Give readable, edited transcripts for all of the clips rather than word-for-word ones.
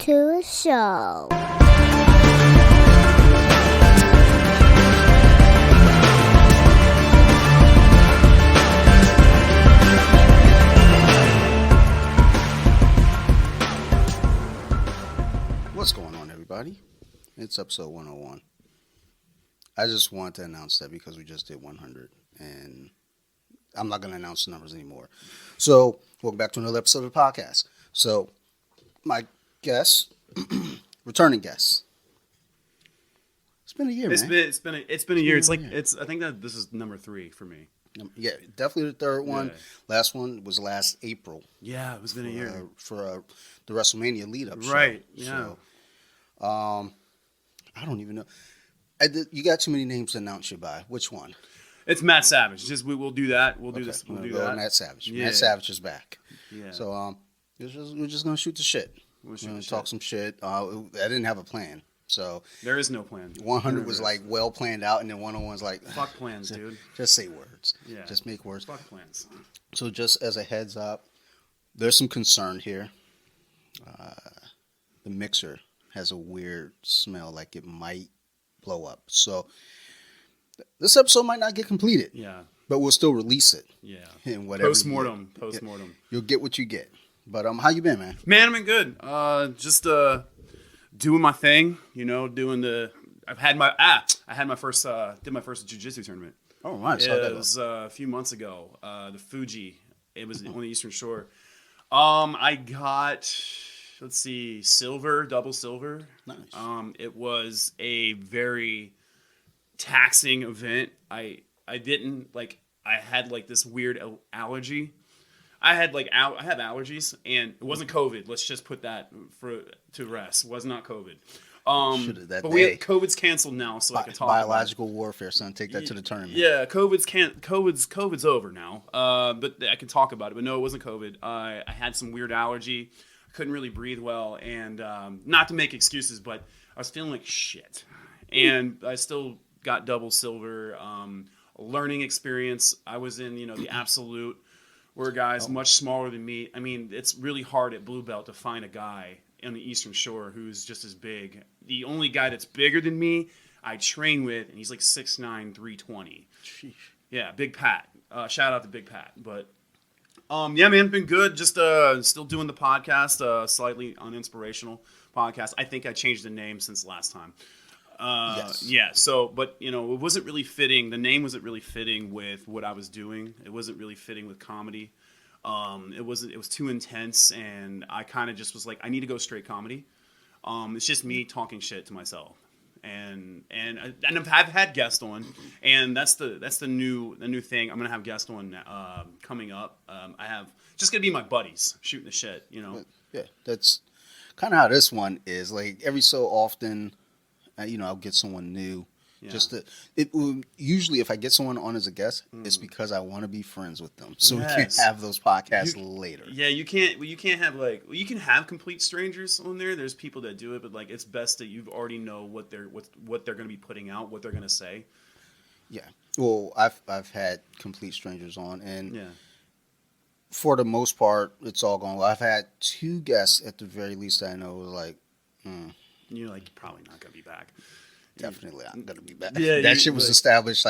to the show. What's going on, everybody? It's episode 101. I just want to announce that because we just did 100, and I'm not going to announce the numbers anymore. So, welcome back to another episode of the podcast. So, my guest, returning guest. It's been a year, It's man. been a year. It's like I think that this is number 3 for me. Yeah, definitely the third one. Yeah. Last one was last April. Yeah, it's been a year for the Wrestlemania lead-up show. Right. Yeah. So, I don't even know. You got too many names to announce you by. Which one? It's Matt Savage. We'll do that. We'll do Okay, this. We'll I'm do gonna go that. with Matt Savage. Yeah. Matt Savage is back. Yeah. So we're just gonna shoot the shit. We're gonna talk some shit. I didn't have a plan, so There is no plan. 100 was like well planned out, and then 101's like Fuck plans, dude. Just say words. Yeah. Just make words. Fuck plans. So just as a heads up, there's some concern here. The mixer has a weird smell, like it might blow up. So this episode might not get completed. Yeah. But we'll still release it. Yeah. And whatever. Post-mortem. You'll get what you get. But how you been, man? Man, I've been good. Just doing my thing. You know, doing the. I had my first did my first jiu-jitsu tournament. Oh, nice. It was a few months ago. The Fuji. It was on the Eastern Shore. I got, let's see, double silver. Nice. It was a very taxing event. I didn't like. I had like this weird allergy. I have allergies, and it wasn't COVID. Let's just put that to rest. It was not COVID. But COVID's canceled now, so I can talk biological warfare, son. Take that to the tournament. Yeah, COVID's over now. But I can talk about it. But no, it wasn't COVID. I had some weird allergy. I couldn't really breathe well, and not to make excuses, but I was feeling like shit. And I still got double silver. Learning experience. I was in the absolute, where guys much smaller than me. I mean, it's really hard at blue belt to find a guy on the Eastern Shore who's just as big. The only guy that's bigger than me I train with, and he's like 6'9", 320. Sheesh. Yeah, Big Pat. Shout out to Big Pat. But yeah, man, been good. Just still doing the podcast, slightly uninspirational podcast. I think I changed the name since last time. Yes. Yeah, so, but, it wasn't really fitting. The name wasn't really fitting with what I was doing. It wasn't really fitting with comedy. It was too intense, and I kind of just was like, I need to go straight comedy. It's just me talking shit to myself. And I've had guests on, and that's the new thing. I'm gonna have guests on coming up. I have just gonna be my buddies shooting the shit, Yeah, that's kind of how this one is. Like every so often, I'll get someone new. Yeah. Usually if I get someone on as a guest, it's because I want to be friends with them, so we can have those podcasts later. Yeah, you can't have you can have complete strangers on there. There's people that do it, but it's best that you already know what they're going to be putting out, what they're going to say. Yeah. Well, I've had complete strangers on, and yeah, for the most part, it's all going well. I've had 2 guests at the very least that I know was like, you're like probably not going to be back. Definitely not going to be back. Yeah, that shit was established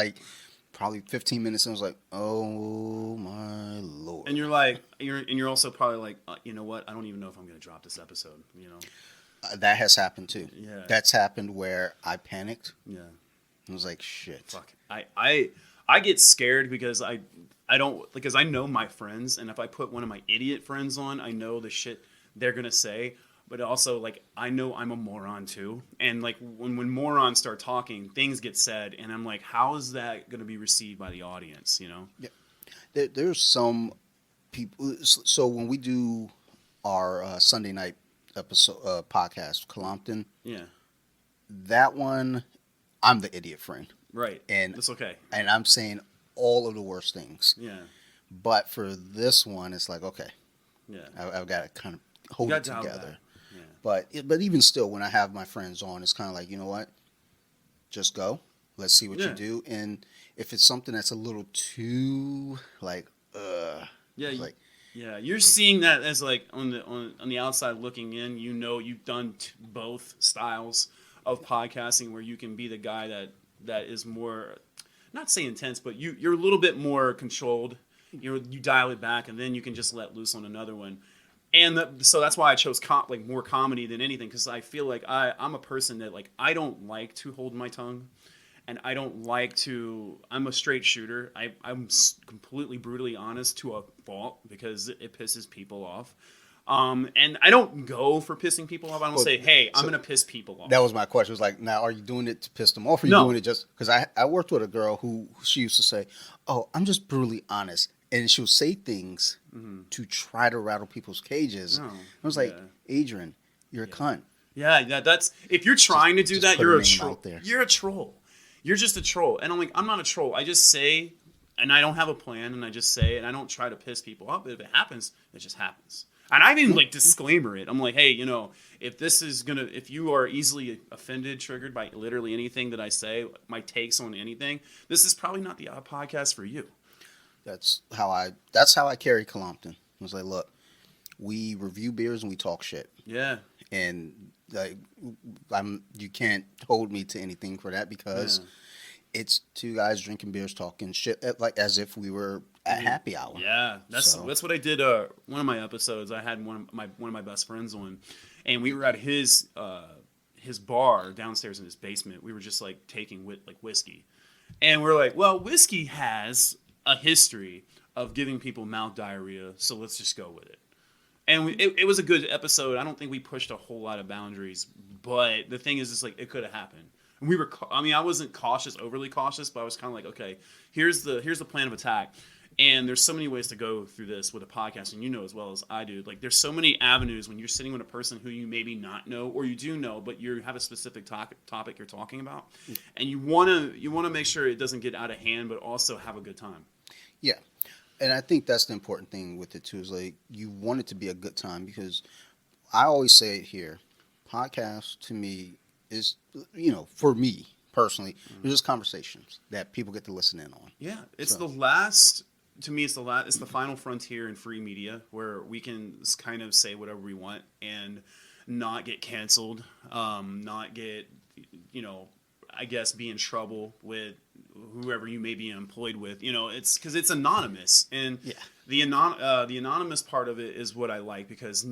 probably 15 minutes, and I was like, oh my Lord. And you're like, you're also probably like, you know what? I don't even know if I'm going to drop this episode, That has happened too. Yeah. That's happened where I panicked. Yeah. I was like, shit. Fuck. I get scared because I don't, because I know my friends, and if I put one of my idiot friends on, I know the shit they're going to say. But also, I know I'm a moron too. And when morons start talking, things get said, and I'm like, how is that going to be received by the audience? Yeah. There's some people. So when we do our Sunday night episode podcast, Colompton, yeah, that one, I'm the idiot friend, right? And that's okay. And I'm saying all of the worst things. Yeah. But for this one, it's like, okay, yeah, I've got to kind of hold it together. But even still, when I have my friends on, it's kind of like, you know what? Just go. Let's see what you do. And if it's something that's a little too Yeah, you're seeing that as like on the outside looking in. You know, you've done both styles of podcasting, where you can be the guy that is more, not say intense, but you're a little bit more controlled. You dial it back, and then you can just let loose on another one. And so that's why I chose like more comedy than anything, because I feel like I'm a person that, like, I don't like to hold my tongue, and I don't like to. I'm a straight shooter. I'm completely brutally honest to a fault, because it pisses people off. And I don't go for pissing people off. I don't Well, say, "Hey, I'm so gonna piss people off." that was my question. It was like, now, are you doing it to piss them off, or are you No. doing it just because I worked with a girl who she used to say, "Oh, I'm just brutally honest," and she'll say things to try to rattle people's cages. Oh, I was like, Adrian, you're a cunt. Yeah, that's if you're trying to do just that, put you're her a name troll. out there. You're a troll. You're just a troll. And I'm like, I'm not a troll. I just say, and I don't have a plan, and I just say, and I don't try to piss people off. But if it happens, it just happens. And I even like disclaimer it. I'm like, hey, if you are easily offended, triggered by literally anything that I say, my takes on anything, this is probably not the podcast for you. That's how I carry Colompton. I was like, look, we review beers and we talk shit, Yeah. and like, you can't hold me to anything for that, because it's two guys drinking beers, talking shit, like as if we were at happy hour. Yeah, that's So- that's what I did. One of my episodes, I had one of my best friends on, and we were at his bar downstairs in his basement. We were just like taking like whiskey, and we're like, well, whiskey has a history of giving people mouth diarrhea, so let's just go with it. And it was a good episode. I don't think we pushed a whole lot of boundaries, but the thing is, it's like it could have happened. And we were, I mean, I wasn't overly cautious, but I was kind of like, okay, here's the plan of attack. And there's so many ways to go through this with a podcast, and you know as well as I do. Like, there's so many avenues when you're sitting with a person who you maybe not know, or you do know, but you have a specific topic you're talking about, and you wanna make sure it doesn't get out of hand, but also have a good time. Yeah. And I think that's the important thing with it too, is like, you want it to be a good time, because I always say it here, podcast to me is, for me personally, they're just conversations that people get to listen in on. Yeah, it's So- the last. To me, it's the final frontier in free media, where we can kind of say whatever we want and not get canceled, not get, I guess, be in trouble with whoever you may be employed with. It's because it's anonymous, and Yeah. the anonymous part of it is what I like, because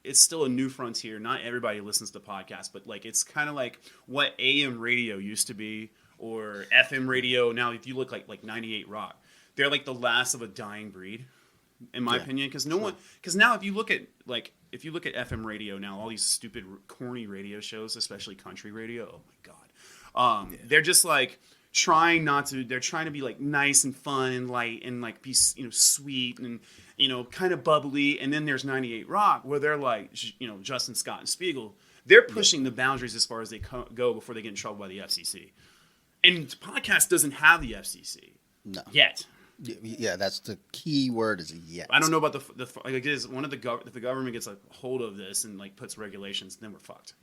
it's still a new frontier. Not everybody listens to podcasts, but like, it's kind of like what AM radio used to be, or FM radio. Now, if you look like 98 Rock, they're like the last of a dying breed, in my opinion. Because now if you look at FM radio now, all these stupid corny radio shows, especially country radio, oh my god, they're just like trying to be like nice and fun and light and like be sweet and kind of bubbly. And then there's 98 Rock, where they're like Justin Scott and Spiegel. They're pushing the boundaries as far as they go before they get in trouble by the FCC. And podcast doesn't have the FCC yet. Yeah, that's the key word, is yet. I don't know about if the government gets a hold of this and like puts regulations, then we're fucked.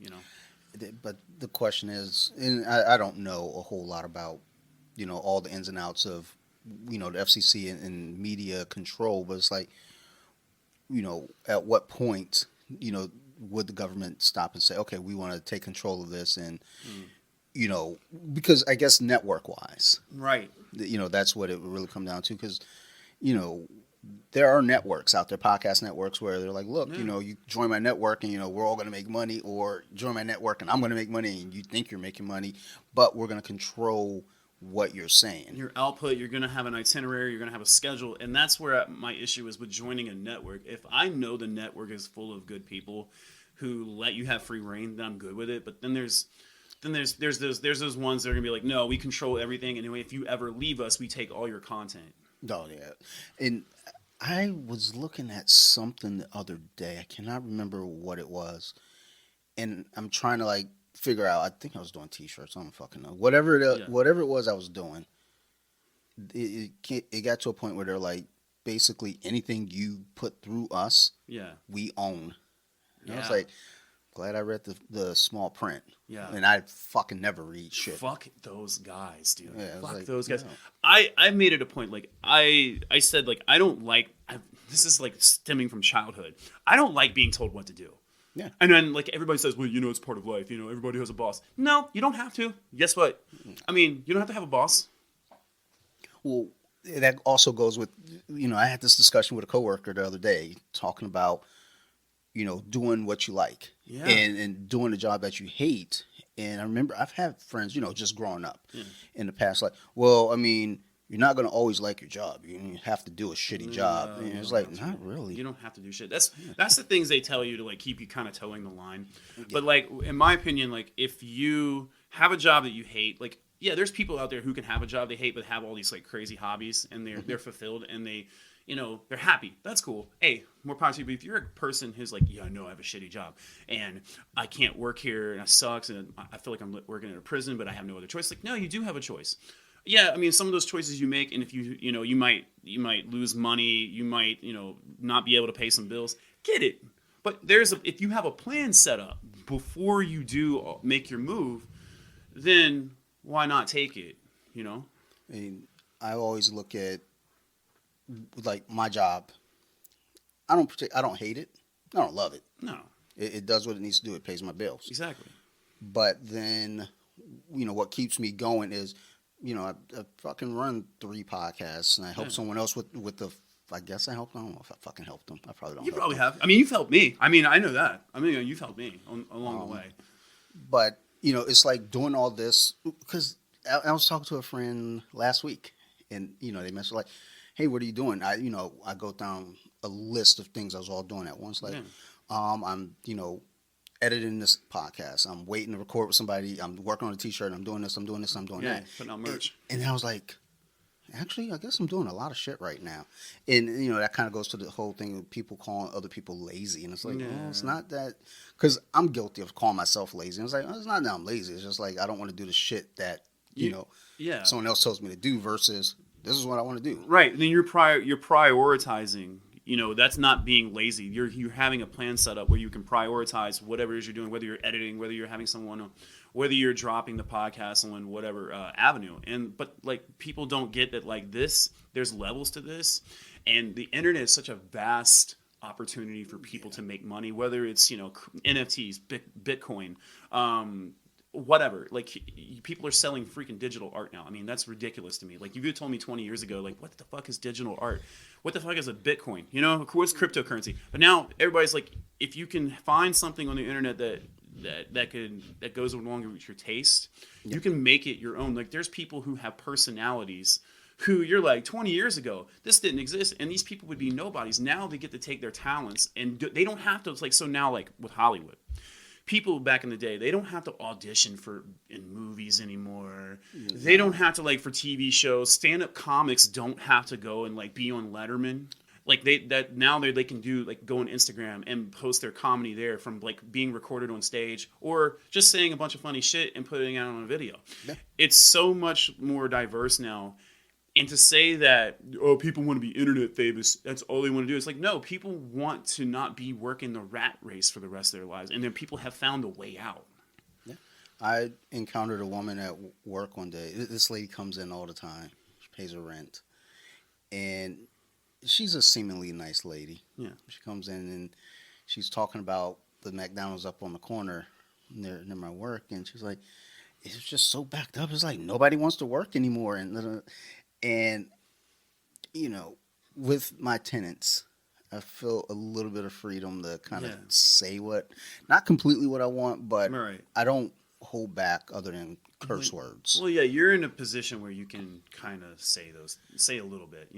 But the question is, and I don't know a whole lot about, all the ins and outs of, the FCC and media control, but it's like, at what point, would the government stop and say, okay, we want to take control of this, and, because I guess network wise, Right. That's what it would really come down to, because, there are networks out there, podcast networks, where they're like, look, you join my network and, we're all going to make money, or join my network and I'm going to make money and you think you're making money, but we're going to control what you're saying. Your output, you're going to have an itinerary, you're going to have a schedule. And that's where my issue is with joining a network. If I know the network is full of good people who let you have free reign, then I'm good with it. But then there's those ones that are going to be like, no, we control everything. And if you ever leave us, we take all your content. Oh, yeah. And I was looking at something the other day. I cannot remember what it was. And I'm trying to like figure out, I think I was doing t-shirts. I don't fucking know. Whatever it was I was doing, it got to a point where they're like, basically anything you put through us, we own. And I was like, Glad I read the small print. Yeah. And I fucking never read shit. Fuck those guys, dude. Yeah, I was Fuck like, those guys. no. I made it a point. Like I said, like I don't like. This is like stemming from childhood. I don't like being told what to do. Yeah. And then like everybody says, well, it's part of life. Everybody has a boss. No, you don't have to. Guess what? I mean, you don't have to have a boss. Well, that also goes with, I had this discussion with a coworker the other day talking about, doing what you like Yeah. and doing a job that you hate. And I remember I've had friends, just growing up in the past, like, well, I mean, you're not going to always like your job. You have to do a shitty job. And it's like, not really. You don't have to do shit. That's the things they tell you to like keep you kind of towing the line. But like in my opinion, like if you have a job that you hate, like there's people out there who can have a job they hate but have all these like crazy hobbies and they're fulfilled and they're happy. That's cool. Hey, more power to you. But if you're a person who's like, I know I have a shitty job and I can't work here and it sucks and I feel like I'm working in a prison but I have no other choice. Like, no, you do have a choice. Yeah, I mean, some of those choices you make, and if you might lose money, you might not be able to pay some bills. Get it, but if you have a plan set up before you do make your move, then why not take it? I mean, I always look at like my job. I don't hate it. I don't love it. No, it does what it needs to do. It pays my bills. Exactly. But then, what keeps me going is. I fucking run 3 podcasts, and I help someone else with the. I guess I helped. I don't know if I fucking helped them. I probably don't. You probably have. I mean, you've helped me. I mean, I know that. I mean, you've helped me along the way. But it's like doing all this because I was talking to a friend last week, and they messaged like, "Hey, what are you doing?" I go down a list of things I was all doing at once. Like, I'm editing this podcast. I'm waiting to record with somebody. I'm working on a t-shirt. I'm doing this. I'm doing this. I'm doing that. Putting out merch. And I was like, actually, I guess I'm doing a lot of shit right now. And, that kind of goes to the whole thing of people calling other people lazy. And it's like, well, it's not that. Because I'm guilty of calling myself lazy. And it's like, it's not that I'm lazy. It's just like I don't want to do the shit that, someone else tells me to do versus this is what I want to do. Right. And then you're prioritizing. That's not being lazy. You're having a plan set up where you can prioritize whatever it is you're doing, whether you're editing, whether you're having someone, whether you're dropping the podcast on whatever avenue. But like people don't get that like this, there's levels to this, and the internet is such a vast opportunity for people to make money, whether it's NFTs, Bitcoin, whatever. Like people are selling freaking digital art now. I mean, that's ridiculous to me. Like if you told me 20 years ago, like what the fuck is digital art? What the fuck is a Bitcoin? What's cryptocurrency? But now everybody's like, if you can find something on the internet that goes along with your taste, you can make it your own. Like there's people who have personalities who you're like 20 years ago, this didn't exist. And these people would be nobodies. Now they get to take their talents and they don't have to, it's like, so now like with Hollywood, people back in the day, they don't have to audition in movies anymore. Mm-hmm. They don't have to for TV shows. Stand-up comics don't have to go and be on Letterman. Like they can do go on Instagram and post their comedy there from being recorded on stage or just saying a bunch of funny shit and putting it out on a video. Yeah. It's so much more diverse now. And to say that, people want to be internet famous, that's all they want to do. It's like, no, people want to not be working the rat race for the rest of their lives. And then people have found a way out. Yeah. I encountered a woman at work one day. This lady comes in all the time. She pays her rent. And she's a seemingly nice lady. Yeah. She comes in and she's talking about the McDonald's up on the corner near my work. And she's like, it's just so backed up. It's like nobody wants to work anymore. And, with my tenants, I feel a little bit of freedom to kind of say not completely what I want, but I don't hold back other than curse words. Well, yeah, you're in a position where you can kind of say a little bit,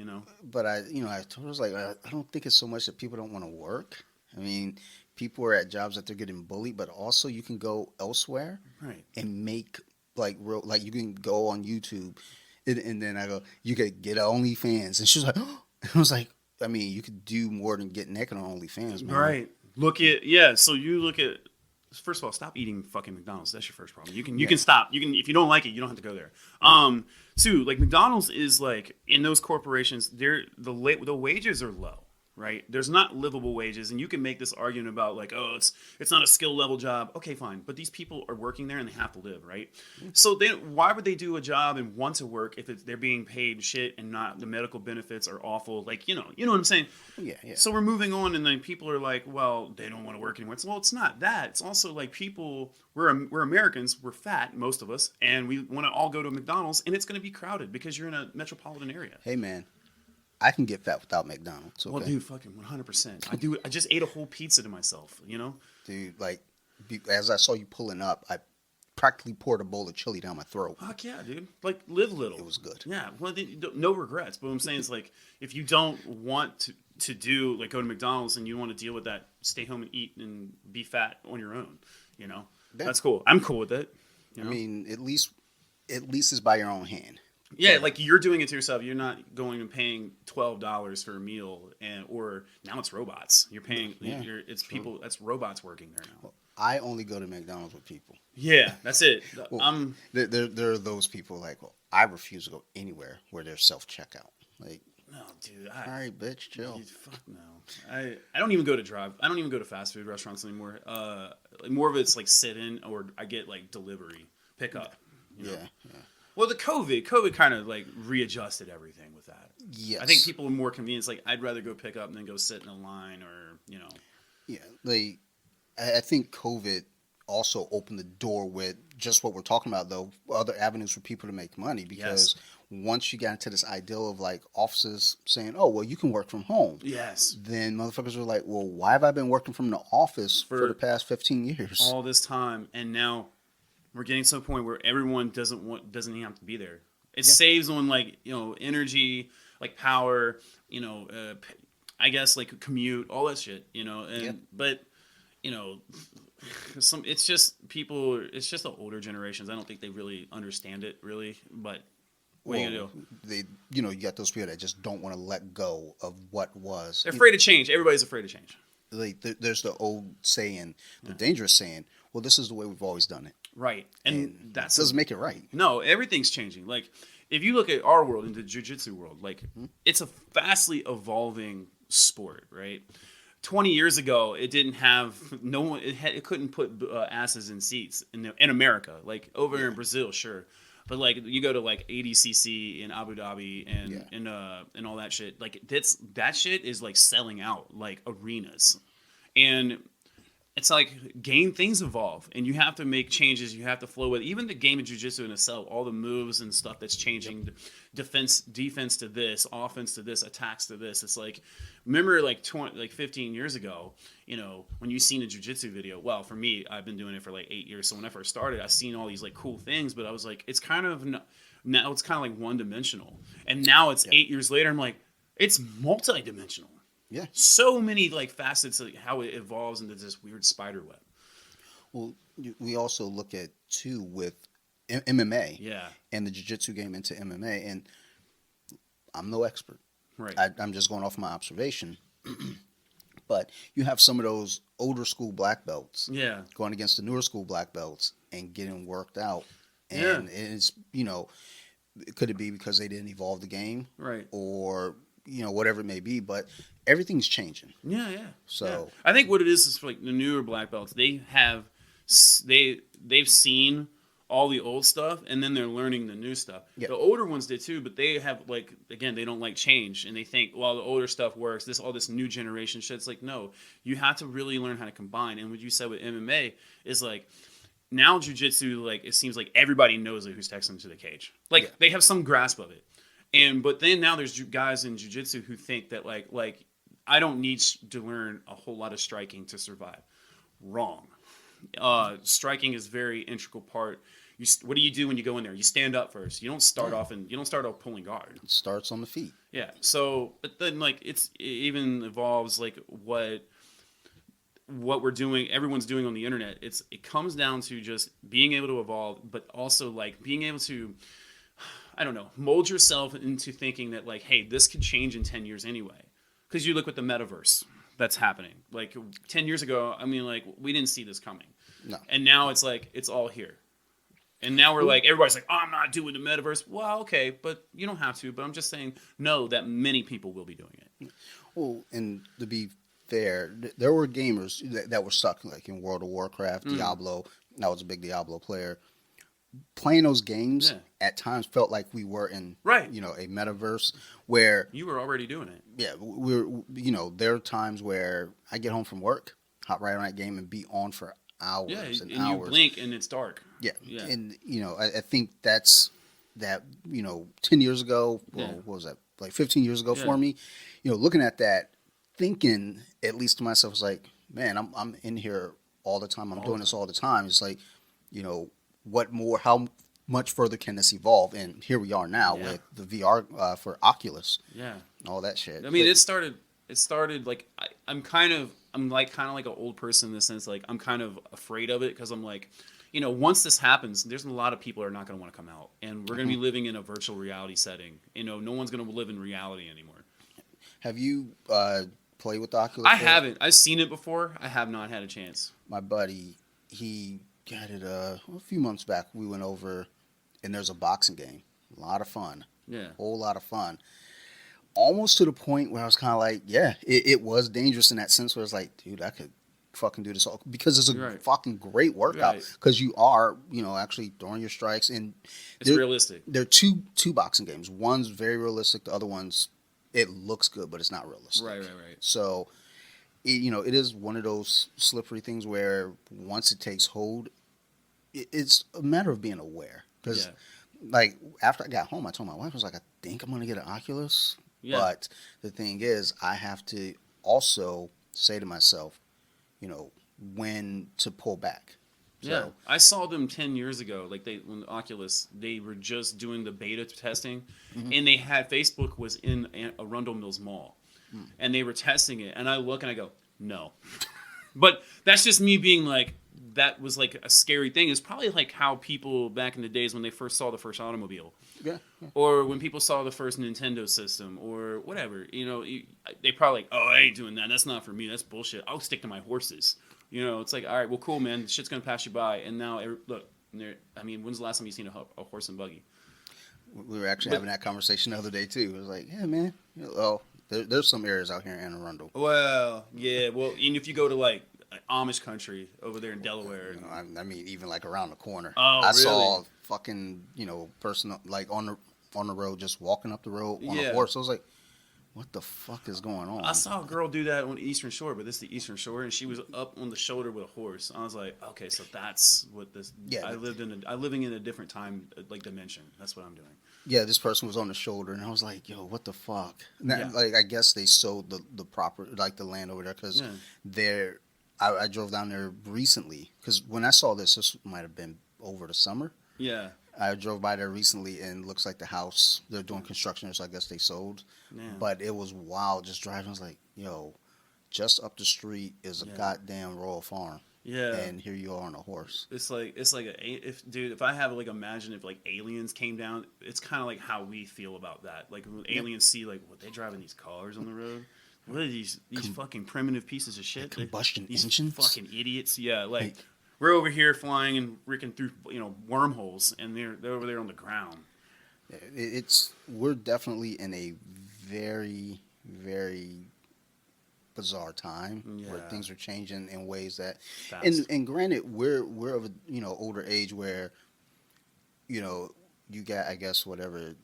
But I told her, I don't think it's so much that people don't want to work. I mean, people are at jobs that they're getting bullied, but also you can go elsewhere and make you can go on YouTube. And then I go, you could get OnlyFans. And she was like, oh. And I was like, I mean, you could do more than get naked on OnlyFans, man. Right. So you look at, first of all, stop eating fucking McDonald's. That's your first problem. You can stop. You can, if you don't like it, you don't have to go there. Two, McDonald's is in those corporations, the wages are low, right? There's not livable wages, and you can make this argument about like, oh, it's not a skill level job. Okay, fine, but these people are working there and they have to live, right? So why would they do a job and want to work if they're being paid shit and not the medical benefits are awful? Like, you know what I'm saying? Yeah, yeah. So we're moving on, and then people are like, well, they don't want to work anymore. Well, it's not that. It's also like people. We're Americans. We're fat, most of us, and we want to all go to McDonald's, and it's going to be crowded because you're in a metropolitan area. Hey, man, I can get fat without McDonald's. Okay? Well, dude, fucking 100%. I do. I just ate a whole pizza to myself. You know, Dude, like, as I saw you pulling up, I practically poured a bowl of chili down my throat. fuck yeah, dude. Like, live little. It was good. Yeah. Well, no regrets. But what I'm saying is, like, if you don't want to do like go to McDonald's and you want to deal with that, stay home and eat and be fat on your own. You know, Yeah. that's cool. I'm cool with it. You know? I mean, at least it's by your own hand. Yeah, like you're doing it to yourself. You're not going and paying $12 for a meal, or now it's robots. You're paying. Yeah, It's people. That's robots working there now. I only go to McDonald's with people. Yeah, that's it. Well, there are those people like, well, I refuse to go anywhere where there's self checkout. Like, no, dude. all right, bitch, chill. Fuck no. I don't even go to drive. I don't even go to fast food restaurants anymore. More of it's like sit in, or I get like delivery pickup. You know? Yeah. Well, the COVID kind of like readjusted everything with that. Yes. I think people are more convenient. Like I'd rather go pick up and then go sit in a line, or Yeah, like I think COVID also opened the door with just what we're talking about, though, other avenues for people to make money. Because once you got into this ideal of like offices saying, "Oh, well, you can work from home," yes, then motherfuckers were like, "Well, why have I been working from the office for the past 15 years?" all this time, and now we're getting to a point where everyone doesn't even have to be there. It saves on like energy, like power, I guess like commute, all that shit, but it's just people. It's just the older generations. I don't think they really understand it, really. But what are you gonna do? You got those people that just don't want to let go of what was. They're afraid of change. Everybody's afraid of change. Like there's the old saying, the dangerous saying, "Well, this is the way we've always done it." Right, and that doesn't make it right. No, everything's changing. Like if you look at our world, in the jiu-jitsu world, like it's a fastly evolving sport, right? 20 years ago, it didn't have no one. It couldn't put asses in seats in America. Like over in Brazil, sure, but like you go to like ADCC in Abu Dhabi and all that shit. Like that shit is like selling out like arenas, and it's like things evolve, and you have to make changes. You have to flow with even the game of jiu-jitsu in itself, all the moves and stuff that's changing. Defense to this, offense to this, attacks to this. It's like, remember like 15 years ago, when you seen a jiu-jitsu video. Well, for me, I've been doing it for like 8 years. So when I first started, I seen all these like cool things, but I was like, it's kind of now it's kind of like one-dimensional. And now it's 8 years later, I'm like, it's multi-dimensional. Yeah. So many like facets of how it evolves into this weird spider web. Well, we also look at too with MMA. Yeah. And the jiu-jitsu game into MMA, and I'm no expert. Right. I'm just going off my observation. But you have some of those older school black belts going against the newer school black belts and getting worked out. And it's, could it be because they didn't evolve the game? Right. Or whatever it may be, but everything's changing. Yeah. So I think what it is like the newer black belts, they've seen all the old stuff, and then they're learning the new stuff. The older ones did too, but they have like, again, they don't like change, and they think, well, the older stuff works. All this new generation shit. It's like, no, you have to really learn how to combine. And what you said with MMA is like, now jiu-jitsu, like it seems like everybody knows who's texting to the cage. Like they have some grasp of it. But then now there's guys in jiu-jitsu who think that like I don't need to learn a whole lot of striking to survive. Wrong. Striking is very integral part. What do you do when you go in there? You stand up first. You don't start off pulling guard. It starts on the feet. Yeah. So, but then like it even evolves like what we're doing, everyone's doing on the internet. It comes down to just being able to evolve, but also like being able to, I don't know, mold yourself into thinking that like, hey, this could change in 10 years anyway. Because you look with the metaverse that's happening. Like 10 years ago, I mean, like we didn't see this coming. No. And now it's like, it's all here. And now we're like, everybody's like, oh, I'm not doing the metaverse. Well, okay, but you don't have to. But I'm just saying, no, that many people will be doing it. Well, and to be fair, there were gamers that were stuck like in World of Warcraft, Diablo. I was a big Diablo player. Playing those games Yeah. at times felt like we were in Right. a metaverse where You were already doing it. yeah, there are times where I get home from work, hop right on that game and be on for Yeah, hours and and you hours. blink and it's dark. Yeah, Yeah. and I think that's that. 10 years ago, well, Yeah. what was that? Like 15 years ago Yeah. for me. Looking at that, thinking at least to myself, was like, man, I'm in here all the time. I'm All doing the this all the time. It's like, what more? How much further can this evolve? And here we are now Yeah. with the VR for Oculus, Yeah. all that shit. I mean, But- it started. It started like I'm kind of like an old person in the sense like I'm kind of afraid of it because I'm like, once this happens, there's a lot of people that are not going to want to come out, and we're going to be living in a virtual reality setting. No one's going to live in reality anymore. have you played with the Oculus? I yet? haven't. I've seen it before. I have not had a chance. My buddy, he got it a few months back. We went over, and there's a boxing game. A lot of fun. Yeah. Whole lot of fun. Almost to the point where I was kind of like, yeah, it was dangerous in that sense where it's like, dude, I could fucking do this all because it's a Right. fucking great workout Right. because you are, actually throwing your strikes and It's realistic. There are two boxing games. One's very realistic. The other one's it looks good, but it's not realistic. Right. So, it is one of those slippery things where once it takes hold, it's a matter of being aware. Because, Yeah. like, after I got home, I told my wife, I was like, I think I'm going to get an Oculus. Yeah. But the thing is, I have to also say to myself, when to pull back. Yeah, So, I saw them 10 years ago. Like when Oculus, they were just doing the beta testing, and they had Facebook was in Arundel Mills Mall, and they were testing it. And I look and I go, no, but that's just me being like, that was like a scary thing. It's probably like how people back in the days when they first saw the first automobile, yeah. or when people saw the first Nintendo system, or whatever. They probably like, oh, I ain't doing that. That's not for me. That's bullshit. I'll stick to my horses. It's like, all right, well, cool, man. Shit's gonna pass you by. And now, look, I mean, when's the last time you seen a horse and buggy? We were actually having that conversation the other day, too. It was like, yeah, man. There's some areas out here in Anne Arundel. Well, yeah. Well, and if you go to like Amish country over there in Delaware, I mean, even like around the corner. Oh, I really? saw a fucking, person like on the road, just walking up the road on Yeah. a horse. I was like, what the fuck is going on? I saw a girl do that on the Eastern Shore, but this is the Eastern Shore, and she was up on the shoulder with a horse. I was like, okay, so that's what this. Yeah. I living in a different time, like dimension. That's what I'm doing. Yeah, this person was on the shoulder, and I was like, yo, what the fuck? And Yeah. like, I guess they sold the proper, like the land over there, because Yeah. I drove down there recently, because when I saw this might have been over the summer. Yeah. I drove by there recently, and it looks like the house, they're doing construction, so I guess they sold. Yeah. But it was wild just driving. I was like, yo, just up the street is a Yeah. goddamn Royal Farm. Yeah. And here you are on a horse. It's like if I have like imagine if like aliens came down, it's kind of like how we feel about that. Like when aliens see like what they driving these cars on the road. What are these fucking primitive pieces of shit? Combustion these engines? fucking idiots. Yeah, like we're over here flying and ripping through wormholes, and they're over there on the ground. We're definitely in a very, very bizarre time where Yeah. things are changing in ways that, Fast. and granted, we're of a older age where, you got, I guess, whatever.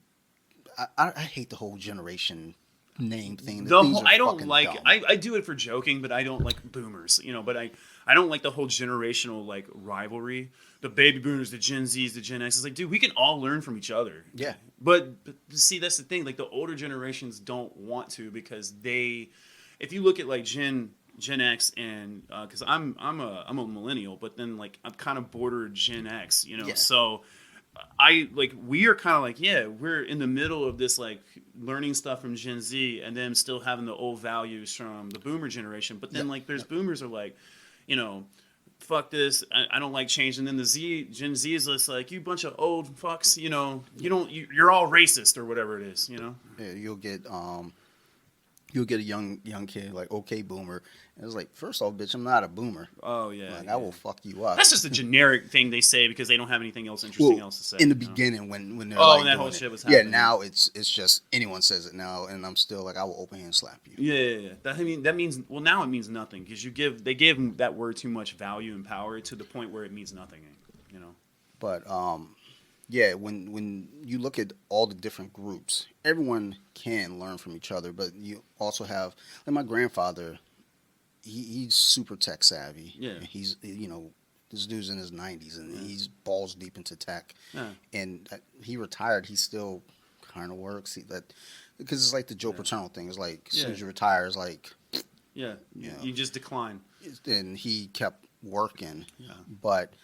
I hate the whole generation name thing. I don't like. I do it for joking, but I don't like boomers. But I don't like the whole generational like rivalry. The baby boomers, the Gen Zs, the Gen X. It's like, dude, we can all learn from each other. Yeah. But see, that's the thing. Like the older generations don't want to because if you look at like Gen X and because I'm a millennial, but then like I'm kind of border Gen X. Yeah. So. We are kind of like, yeah, we're in the middle of this, like, learning stuff from Gen Z and then still having the old values from the boomer generation. But then, like, there's boomers are like, fuck this, I don't like change. And then the Gen Z is just like, you bunch of old fucks, you're all racist or whatever it is, Yeah, you'll get you'll get a young kid like, okay, boomer. And it's like, first off, bitch, I'm not a boomer. Oh yeah, Like yeah. I will fuck you up. That's just a generic thing they say because they don't have anything else Well, interesting else to say. in the you know? beginning when they're Oh, like when that doing whole it. shit was Yeah, happening. now it's just anyone says it now, and I'm still like, I will open hand slap you. Yeah. That means well now it means nothing because they gave that word too much value and power to the point where it means nothing. You know. But yeah, when you look at all the different groups, everyone can learn from each other. But you also have like my grandfather. He's super tech savvy. Yeah. He's this dude's in his 90s and he's balls deep into tech. Yeah. And he retired. He still kind of works. Because it's like the Joe Paterno thing. It's like as soon as you retire, it's like Yeah. You just decline. and he kept working. Yeah. But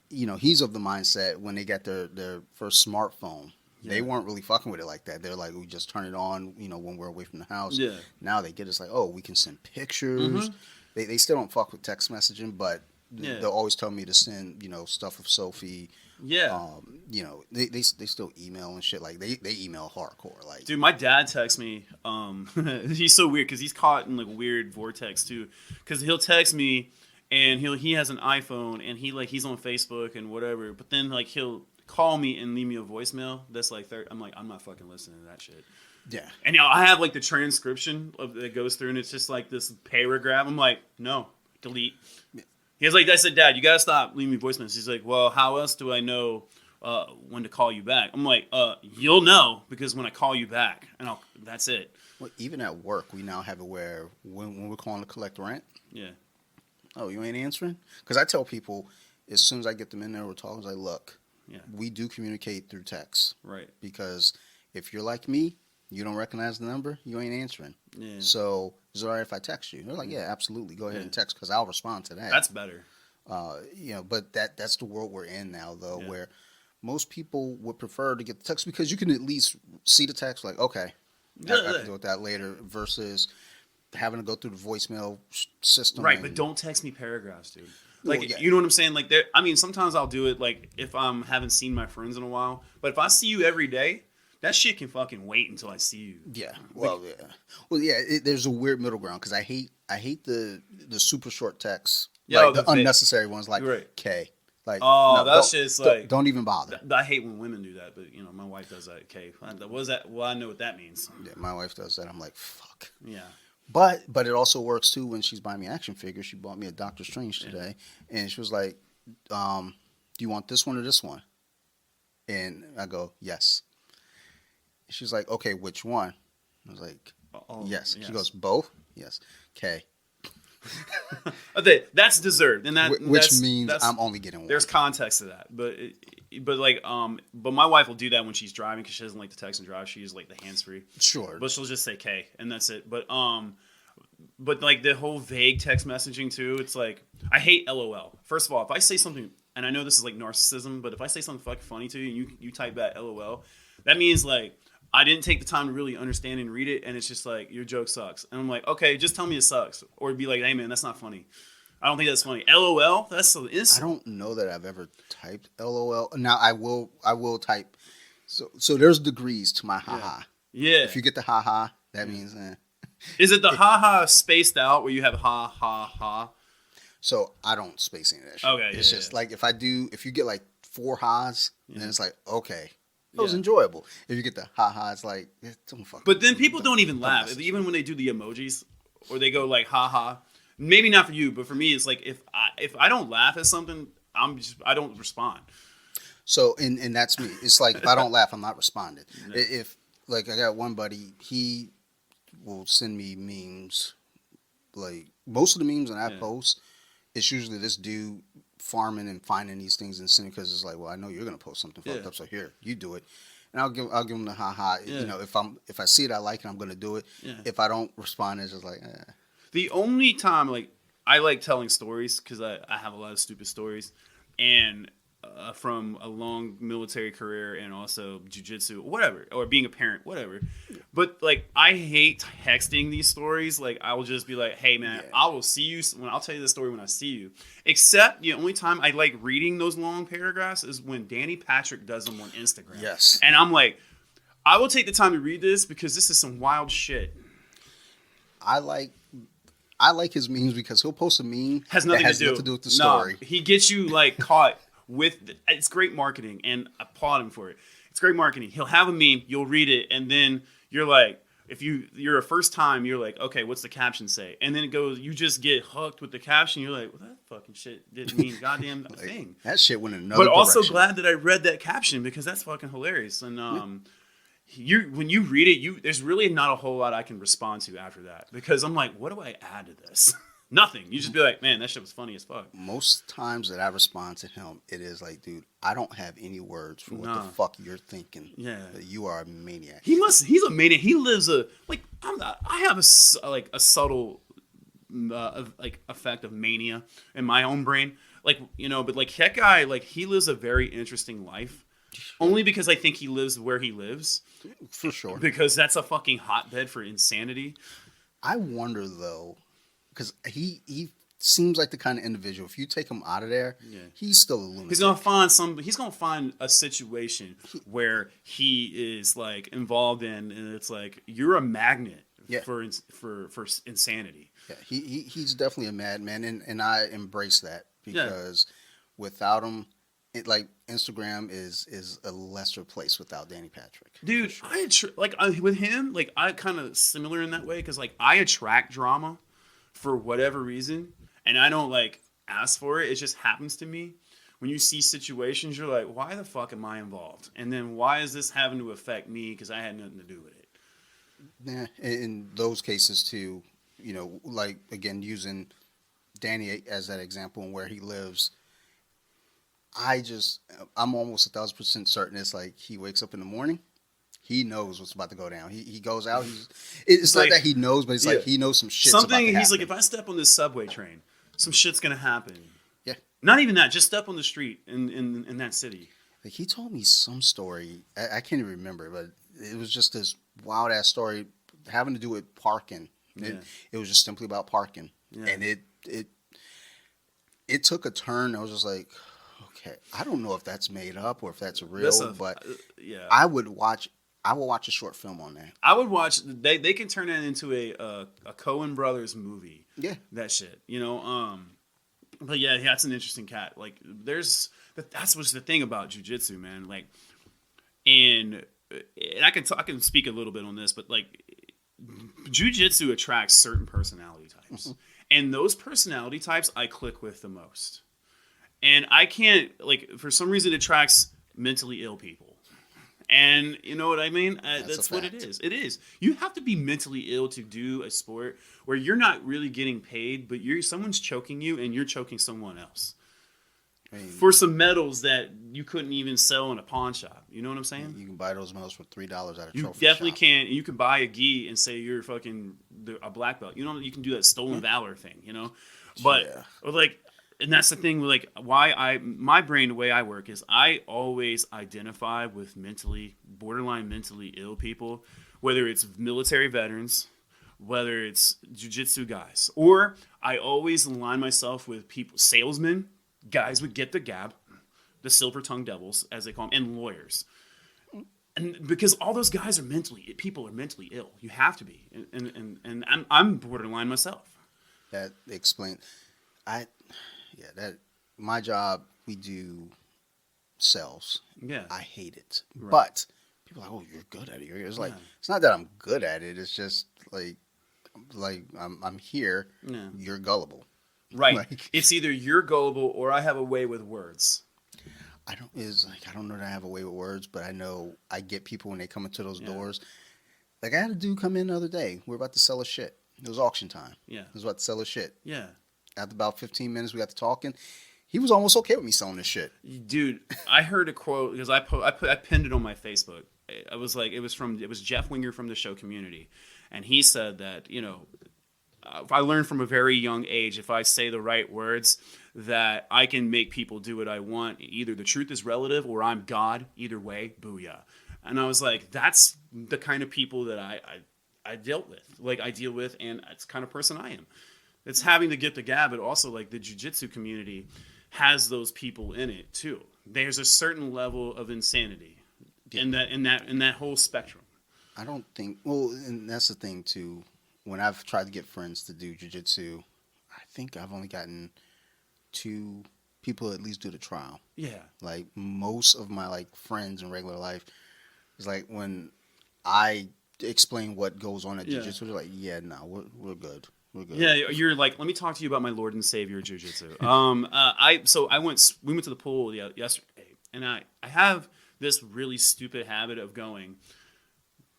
he's of the mindset when they got their first smartphone. Yeah. They weren't really fucking with it like that. They're like, we just turn it on, when we're away from the house. Yeah. Now they get it's like, oh, we can send pictures. Mhm. They still don't fuck with text messaging, but Yeah. they'll always tell me to send, stuff of Sophie. Yeah. They still email and shit. Like they email hardcore. Like, Dude, my dad texts me. He's so weird because he's caught in like weird vortex too. Because he'll text me, and he has an iPhone, and he's on Facebook and whatever. But then like he'll call me and leave me a voicemail. That's like I'm like, I'm not fucking listening to that shit. yeah. And I have like the transcription that goes through, and it's just like this paragraph. I'm like, no, delete. He's like, I said, Dad, you gotta stop leaving me voicemails. He's like, well, how else do I know when to call you back? I'm like, you'll know because when I call you back, and that's it. Well, even at work, we now have it where when we're calling to collect rent, Yeah. oh, you ain't answering? Because I tell people as soon as I get them in there, we're talking. I was like, look, Yeah. we do communicate through text. Right. Because if you're like me, you don't recognize the number, you ain't answering. Yeah. So is it all right if I text you? They're like, yeah, absolutely. Go ahead and text because I'll respond to that. That's better. But that's the world we're in now, though, Yeah. where most people would prefer to get the text because you can at least see the text, like, okay, I can deal with that later, versus having to go through the voicemail system. Right, but don't text me paragraphs, dude. Like, Well, yeah. you know what I'm saying? Like, sometimes I'll do it, like, if I haven't seen my friends in a while. But if I see you every day, that shit can fucking wait until I see you. Yeah. Well, there's a weird middle ground because I hate the super short texts, Yeah, like the unnecessary ones, like Right. K. Like, Oh, no, that's just like don't even bother. I hate when women do that, but my wife does that. Okay, what is that? Well, I know what that means. Yeah, my wife does that. I'm like, fuck. Yeah. But it also works too when she's buying me action figures. She bought me a Doctor Strange today, and she was like, "Do you want this one or this one?" And I go, "Yes." She's like, "Okay, which one?" I was like, "Yes." She goes, "Both?" "Yes." Okay. Okay, that's deserved, and Which means I'm only getting one. There's context to that, but my wife will do that when she's driving because she doesn't like to text and drive. She uses like the hands free. Sure. But she'll just say K, and that's it. But like the whole vague text messaging too. It's like I hate LOL. First of all, if I say something, and I know this is like narcissism, but if I say something fucking funny to you and you type back LOL, that means like I didn't take the time to really understand and read it, and it's just like your joke sucks. And I'm like, okay, just tell me it sucks, or be like, hey man, that's not funny. I don't think that's funny. LOL, that's so innocent. I don't know that I've ever typed LOL. Now I will type. So there's degrees to my haha. Yeah. If you get the haha, that means. Is it the haha spaced out where you have ha ha ha? So I don't space any of that shit. Okay, it's yeah, just like if you get like 4 ha's, then it's like, okay, it was Yeah. enjoyable. If you get the ha, it's like, don't fuck. But then people don't even laugh, message even when they do the emojis, or they go like ha ha. Maybe not for you, but for me, it's like if I don't laugh at something, I don't respond. So and that's me. It's like if I don't laugh, I'm not responding. If like I got one buddy, he will send me memes. Like most of the memes that I post, it's usually this dude farming and finding these things and sending because it's like, well, I know you're gonna post something fucked up, so here you do it, and I'll give him the haha. Yeah. If I see it, I like it, I'm gonna do it. Yeah. If I don't respond, it's just like, eh. The only time like I like telling stories because I have a lot of stupid stories, and from a long military career and also jujitsu, whatever, or being a parent, whatever. But like I hate texting these stories. Like I will just be like, "Hey man, I will see you when I'll tell you the story when I see you." Except the only time I like reading those long paragraphs is when Danny Patrick does them on Instagram. Yes. And I'm like, I will take the time to read this because this is some wild shit. I like his memes because he'll post a meme Has nothing, that has to, do. nothing to do with the story. He gets you like caught with. It's great marketing, and I applaud him for it. It's great marketing. He'll have a meme, you'll read it, and then you're like, if you're a first time, you're like, okay, what's the caption say? And then it goes, you just get hooked with the caption. You're like, well, that fucking shit didn't mean goddamn Like, thing. that shit went in another But also direction. glad that I read that caption because that's fucking hilarious. And when you read it, there's really not a whole lot I can respond to after that because I'm like, what do I add to this? Nothing. You just be like, man, that shit was funny as fuck. Most times that I respond to him, it is like, dude, I don't have any words for what the fuck you're thinking. Yeah. You are a maniac. He's a maniac. He lives I have a subtle effect of mania in my own brain. Like, but like that guy, like he lives a very interesting life. Only because I think he lives where he lives. For sure. Because that's a fucking hotbed for insanity. I wonder though, because he seems like the kind of individual. If you take him out of there, he's still a lunatic. He's gonna find a situation where he is like involved in, and it's like you're a magnet for insanity. Yeah, he's definitely a madman, and I embrace that because without him, like Instagram is a lesser place without Danny Patrick. Dude, sure. With him, like I kind of similar in that way because like I attract drama for whatever reason, and I don't like ask for it. It just happens to me. When you see situations, you're like, why the fuck am I involved? And then why is this having to affect me? Because I had nothing to do with it. Yeah, in those cases too, like again using Danny as that example and where he lives. I'm almost 1,000% certain it's like he wakes up in the morning, he knows what's about to go down. He goes out. It's not like, that he knows, but it's like he knows some shit. He's like, if I step on this subway train, some shit's gonna happen. Yeah. Not even that. Just step on the street in that city. Like he told me some story. I can't even remember, but it was just this wild ass story having to do with parking. It was just simply about parking, and it took a turn. I was just like, okay, I don't know if that's made up or if that's real, but I would watch a short film on that. I would watch. They can turn that into a Coen Brothers movie. Yeah, that shit. But yeah, that's an interesting cat. Like, that's what's the thing about jiu-jitsu, man. Like, and I can speak a little bit on this, but like, jiu-jitsu attracts certain personality types, and those personality types I click with the most. And I can't, like, for some reason it attracts mentally ill people. And you know what I mean? That's what it is. It is. You have to be mentally ill to do a sport where you're not really getting paid, but someone's choking you and you're choking someone else. For some medals that you couldn't even sell in a pawn shop. You know what I'm saying? You can buy those medals for $3 at a trophy shop. You definitely can. You can buy a gi and say you're fucking a black belt. You can do that stolen valor thing, But, like... And that's the thing, like, my brain, the way I work is I always identify with borderline mentally ill people, whether it's military veterans, whether it's jiu-jitsu guys, or I always align myself with salesmen, guys would get the gab, the silver tongue devils, as they call them, and lawyers. And because all those guys people are mentally ill. You have to be. And I'm borderline myself. That explains, my job, we do sales. Yeah. I hate it. Right. But people are like, oh, you're good at it. It's like, it's not that I'm good at it. It's just like I'm here. Yeah. You're gullible. Right. Like, it's either you're gullible or I have a way with words. I don't know that I have a way with words, but I know I get people when they come into those doors. Like I had a dude come in the other day. We're about to sell his shit. It was auction time. Yeah. He was about to sell his shit. Yeah. After about 15 minutes, we got to talking. He was almost okay with me selling this shit. Dude, I heard a quote because I pinned it on my Facebook. I was like, it was Jeff Winger from the show Community, and he said that I learned from a very young age if I say the right words that I can make people do what I want. Either the truth is relative or I'm God. Either way, booyah. And I was like, that's the kind of people that I dealt with. Like I deal with, and it's the kind of person I am. It's having to get the gab, but also like the jiu-jitsu community has those people in it too. There's a certain level of insanity in that whole spectrum. I don't think. Well, and that's the thing too. when I've tried to get friends to do jujitsu, I think I've only gotten 2 people at least do the trial. Yeah. Like most of my like friends in regular life is like when I explain what goes on at Yeah. jujitsu, they're like, yeah, no, we're good. We're good. Yeah, you're like, let me talk to you about my Lord and Savior jiu-jitsu. We went to the pool yesterday, and I have this really stupid habit of going,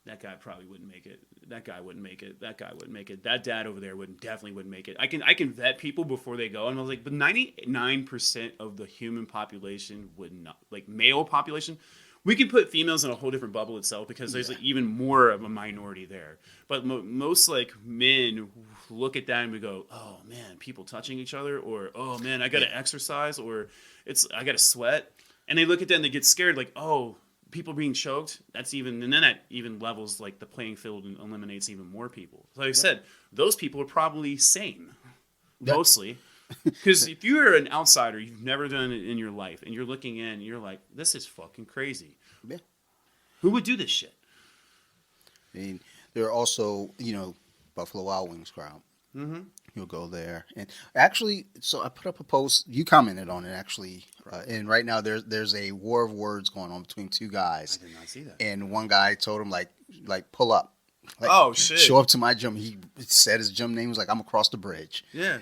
that guy probably wouldn't make it. That guy wouldn't make it. That guy wouldn't make it. That dad over there definitely wouldn't make it. I can vet people before they go, and I was like, but 99% of the human population would not, like male population. We could put females in a whole different bubble itself because there's like even more of a minority there. But most like men look at that and we go, oh man, people touching each other, or oh man, I got to exercise, or I got to sweat, and they look at that and they get scared, like, oh, people being choked. And then that even levels like the playing field and eliminates even more people. Like I said, those people are probably sane, mostly. Because if you're an outsider, you've never done it in your life, and you're looking in, you're like, this is fucking crazy. Yeah. Who would do this shit? I mean, there are also, Buffalo Wild Wings crowd. Mm-hmm. You'll go there. And actually, so I put up a post. You commented on it, actually. And right now, there's a war of words going on between 2 guys. I did not see that. And one guy told him, like pull up. Like, oh, shit. Show up to my gym. He said his gym name was like, I'm across the bridge. Yeah.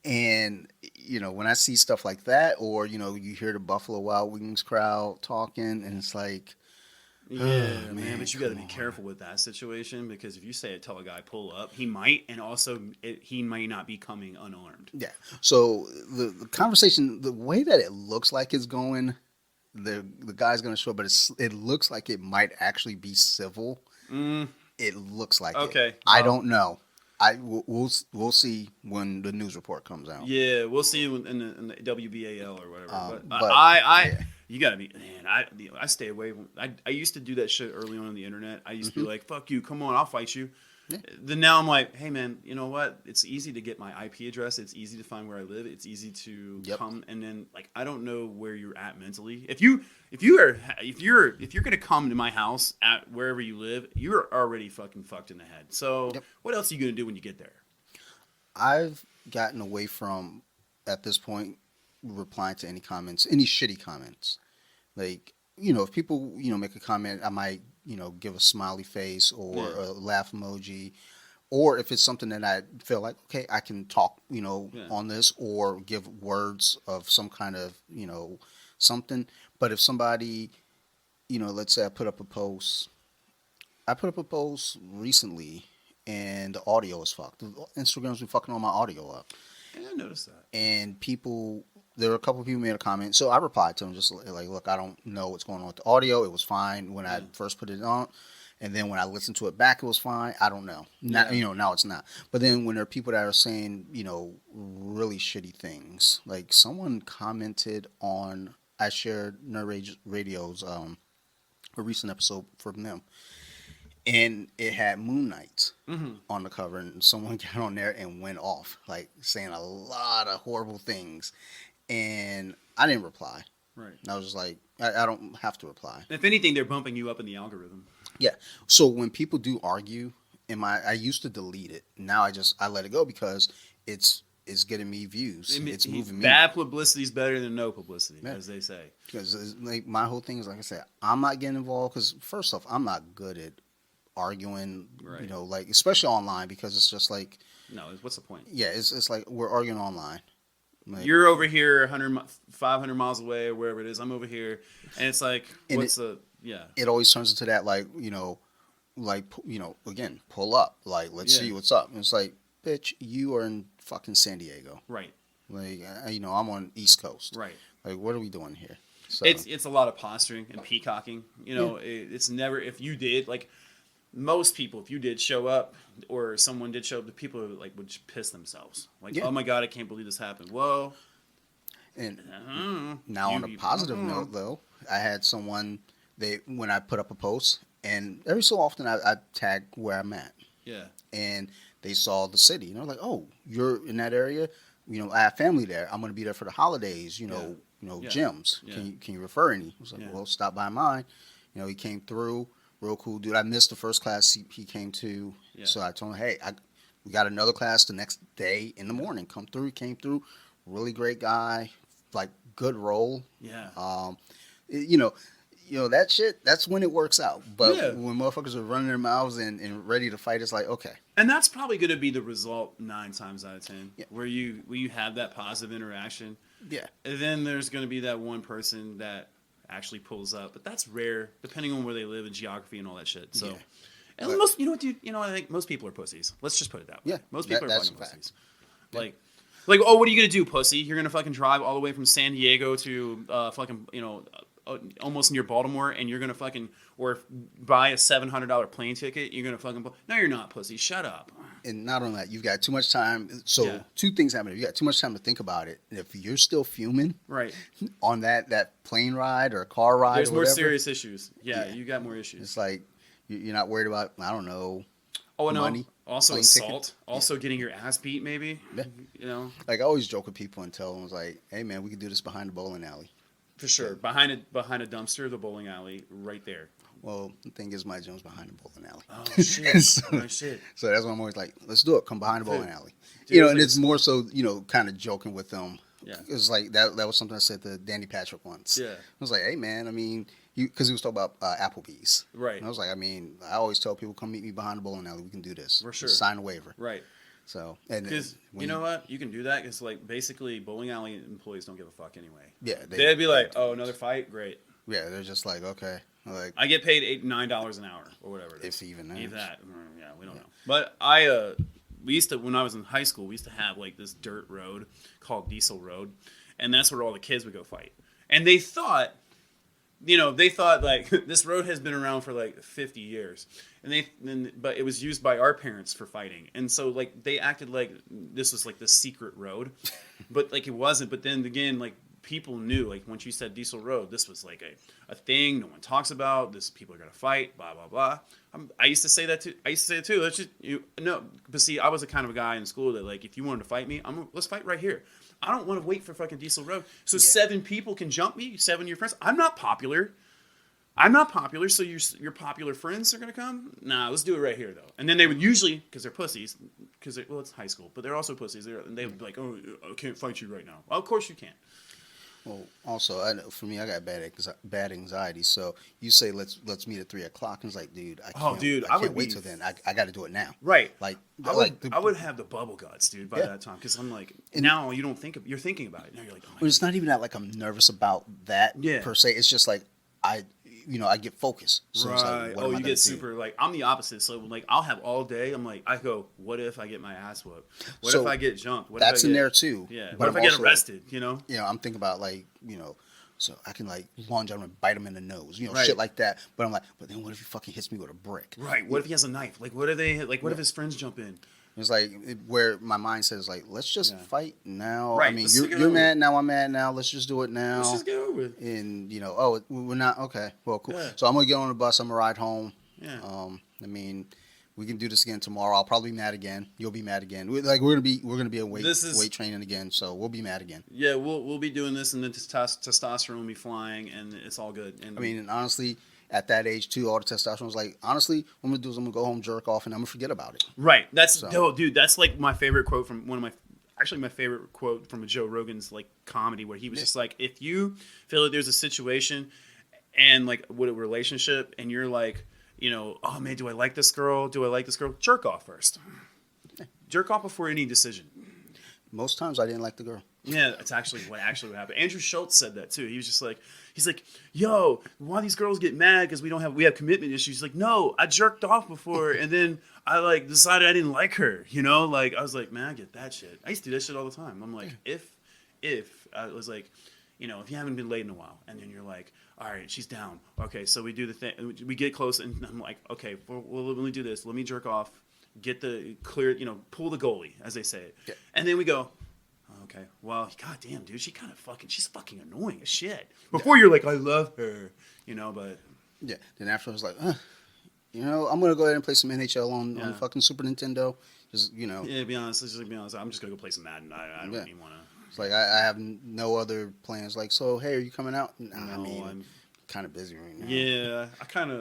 And, when I see stuff like that, or, you hear the Buffalo Wild Wings crowd talking, and it's like, yeah, man, but you got to be careful with that situation, because if you tell a guy pull up, he might, and also he might not be coming unarmed. Yeah. So the conversation, the way that it looks like it's going, the guy's going to show up, but it looks like it might actually be civil. It looks like okay. It. I don't know. We'll see when the news report comes out. Yeah, we'll see in the WBAL or whatever. But you gotta be, man. I stay away. I used to do that shit early on the internet. I used to be like, "Fuck you, come on, I'll fight you." Yeah. Then now I'm like, "Hey, man, you know what? It's easy to get my IP address. It's easy to find where I live. It's easy to come." And then like, I don't know where you're at mentally. If you're gonna come to my house at wherever you live, you're already fucking fucked in the head. So what else are you gonna do when you get there? I've gotten away from, at this point, replying to any comments, any shitty comments. Like, if people, make a comment, I might, give a smiley face or a laugh emoji. Or if it's something that I feel like, okay, I can talk, on this, or give words of some kind of, something. But if somebody, let's say I put up a post recently, and the audio is fucked. Instagram's been fucking all my audio up. Yeah, I noticed that. And there were a couple of people who made a comment. So I replied to them just like, look, I don't know what's going on with the audio. It was fine when I first put it on. And then when I listened to it back, it was fine. I don't know. Now, now it's not. But then when there are people that are saying, really shitty things, like someone commented on, I shared Nerd Rage Radio's, a recent episode from them. And it had Moon Knight on the cover, and someone got on there and went off, like saying a lot of horrible things. And I didn't reply. Right. I was just like, I don't have to reply. If anything, they're bumping you up in the algorithm. Yeah. So when people do argue, I used to delete it. Now I let it go because it's getting me views. It's moving me. Bad publicity is better than no publicity, as they say. Because like my whole thing is, like I said, I'm not getting involved because first off, I'm not good at arguing, like especially online, because it's just like, no, what's the point? Yeah, it's like we're arguing online. Like, you're over here 500 miles away or wherever it is. I'm over here, and it's like, it always turns into that, like, again, pull up, like, let's see what's up. And it's like, bitch, you are in fucking San Diego, right? Like, I'm on East Coast, right? Like, what are we doing here? So it's a lot of posturing and peacocking. It's never, if you did, like, most people, if you did show up or someone did show up, the people would piss themselves. Like, oh my God, I can't believe this happened. Whoa. And now on a positive note, though, I had someone, when I put up a post, and every so often I tag where I'm at. Yeah. And they saw the city. And they're like, oh, you're in that area? I have family there. I'm going to be there for the holidays, gyms. Yeah. Can you refer any? I was like, well, stop by mine. He came through. Real cool dude. I missed the first class he came to, so I told him, hey, we got another class the next day in the morning. Came through, really great guy, like good role. Yeah. You know, that shit. That's when it works out. But Yeah. when motherfuckers are running their mouths and ready to fight, it's like, okay, And that's probably going to be the result 9 times out of 10, Yeah. where you have that positive interaction. yeah, And then there's going to be that one person that actually pulls up, but that's rare, depending on where they live and geography and all that shit. So, Yeah. and But- most, you know what, dude? I think most people are pussies. Let's just put it that way. Yeah, most people are that's fucking a fact. pussies. Like, oh, what are you gonna do, pussy? You're gonna fucking drive all the way from San Diego to fucking, almost near Baltimore, and you're gonna fucking or buy a $700 plane ticket. You're gonna fucking no, you're not, pussy. Shut up. and not only that, you've got too much time. So Yeah. two things happen. You got too much time to think about it. And if you're still fuming Right. on that plane ride or car ride, There's or more whatever, serious issues. Yeah, Yeah. you got more issues. It's like you're not worried about, I don't know, Oh no. money, Also plane assault. ticket. Also getting your ass beat, maybe. Yeah. Like I always joke with people and tell them, like, hey man, we could do this behind the bowling alley. For sure. Behind a dumpster, the bowling alley, right there. Well, the thing is, my gym's behind the bowling alley. Oh shit. So- Oh shit. So that's why I'm always like, let's do it. Come behind the bowling Dude. alley. Dude, And it's it's more so, kind of joking with them. Yeah. It was like that was something I said to Danny Patrick once. Yeah. I was like, hey man, I mean, because he was talking about Applebee's. Right. And I was like, I mean, I always tell people, come meet me behind the bowling alley. We can do this. For Just sure. sign a waiver. Right. So, and Because when you know what? You can do that because, like, basically, bowling alley employees don't give a fuck anyway. Yeah. They'd be like, oh, another fight? Great. yeah, they're just like, okay. Like, I get paid $8-9 an hour or whatever it is. If even that. If that. Yeah, we don't know. But we used to, when I was in high school, we used to have, like, this dirt road called Diesel Road. And that's where all the kids would go fight. And they thought, like, this road has been around for, like, 50 years. But it was used by our parents for fighting. And so, like, they acted like this was, like, the secret road. But, like, it wasn't. But then, again, like, people knew, like, once you said Diesel Road, this was, like, a thing no one talks about. This people are going to fight, blah, blah, blah. I used to say that, too. Let's just, but see, I was the kind of a guy in school that, like, if you wanted to fight me, let's fight right here. I don't want to wait for fucking Diesel Road. So 7 people can jump me, 7 of your friends. I'm not popular, so your popular friends are going to come? Nah, let's do it right here, though. And then they would usually, because they're pussies, well, it's high school, but they're also pussies. And they would be like, oh, I can't fight you right now. Well, of course you can. well, also, I know for me, I got bad anxiety. So you say let's meet at 3:00, and it's like, dude, I can't would wait be- till then. I got to do it now. Right. Like, I would have the bubble guts, dude, by that time. Because I'm like, now you don't think you're thinking about it. Now you're like, oh my But it's not even that like I'm nervous about that Yeah. per se. It's just like I get focused. So it's like, right. what am I You gonna get do? super, like, I'm the opposite. So, like, I'll have all day. I'm like, I go, what if I get my ass whooped? What So if I get jumped? What That's if I in get, there too. Yeah. But What if I'm I get also, arrested, I'm thinking about like, so I can like lunge on him and bite him in the nose, Right. shit like that. But I'm like, but then what if he fucking hits me with a brick? Right. What if he has a knife? Like, what if his friends jump in? It's like where my mind says like, let's just fight now. Right, I mean, let's you're get you're over mad now. I'm mad now. Let's just do it now. Let's just get over it. And we're not okay. Well, cool. Yeah. So I'm gonna get on the bus. I'm gonna ride home. Yeah. I mean, we can do this again tomorrow. I'll probably be mad again. You'll be mad again. We're gonna be in weight training again. So we'll be mad again. Yeah, we'll be doing this, and then testosterone will be flying, and it's all good. And I mean, and honestly, at that age too, all the testosterone was like, honestly, what I'm gonna do is I'm gonna go home, jerk off, and I'm gonna forget about it. right. Dude, that's like my favorite quote from my favorite quote from a Joe Rogan's like comedy, where he was just like, if you feel like there's a situation and like with a relationship, and you're like, oh man, do I like this girl? Jerk off first. Jerk off before any decision. Most times I didn't like the girl. Yeah, that's actually what happened. Andrew Schultz said that too. He was just like, yo, why these girls get mad because we have commitment issues? He's like, no, I jerked off before, and then I like decided I didn't like her. Like I was like, man, I get that shit. I used to do that shit all the time. I'm like, if I was like, if you haven't been laid in a while, and then you're like, all right, she's down. Okay, so we do the thing. We get close, and I'm like, okay, well, let me do this. Let me jerk off. Get the clear, pull the goalie, as they say it. Yeah. And then we go, okay, well, goddamn, dude, she's fucking annoying as shit. Before you're like, I love her, but. Yeah. Then after I was like, I'm gonna go ahead and play some NHL on fucking Super Nintendo. Just Yeah, to be honest, I'm just gonna go play some Madden. I don't even want to. It's like I have no other plans. Like, so hey, are you coming out? Nah, No, I mean, I'm kind of busy right now. Yeah, I'm kind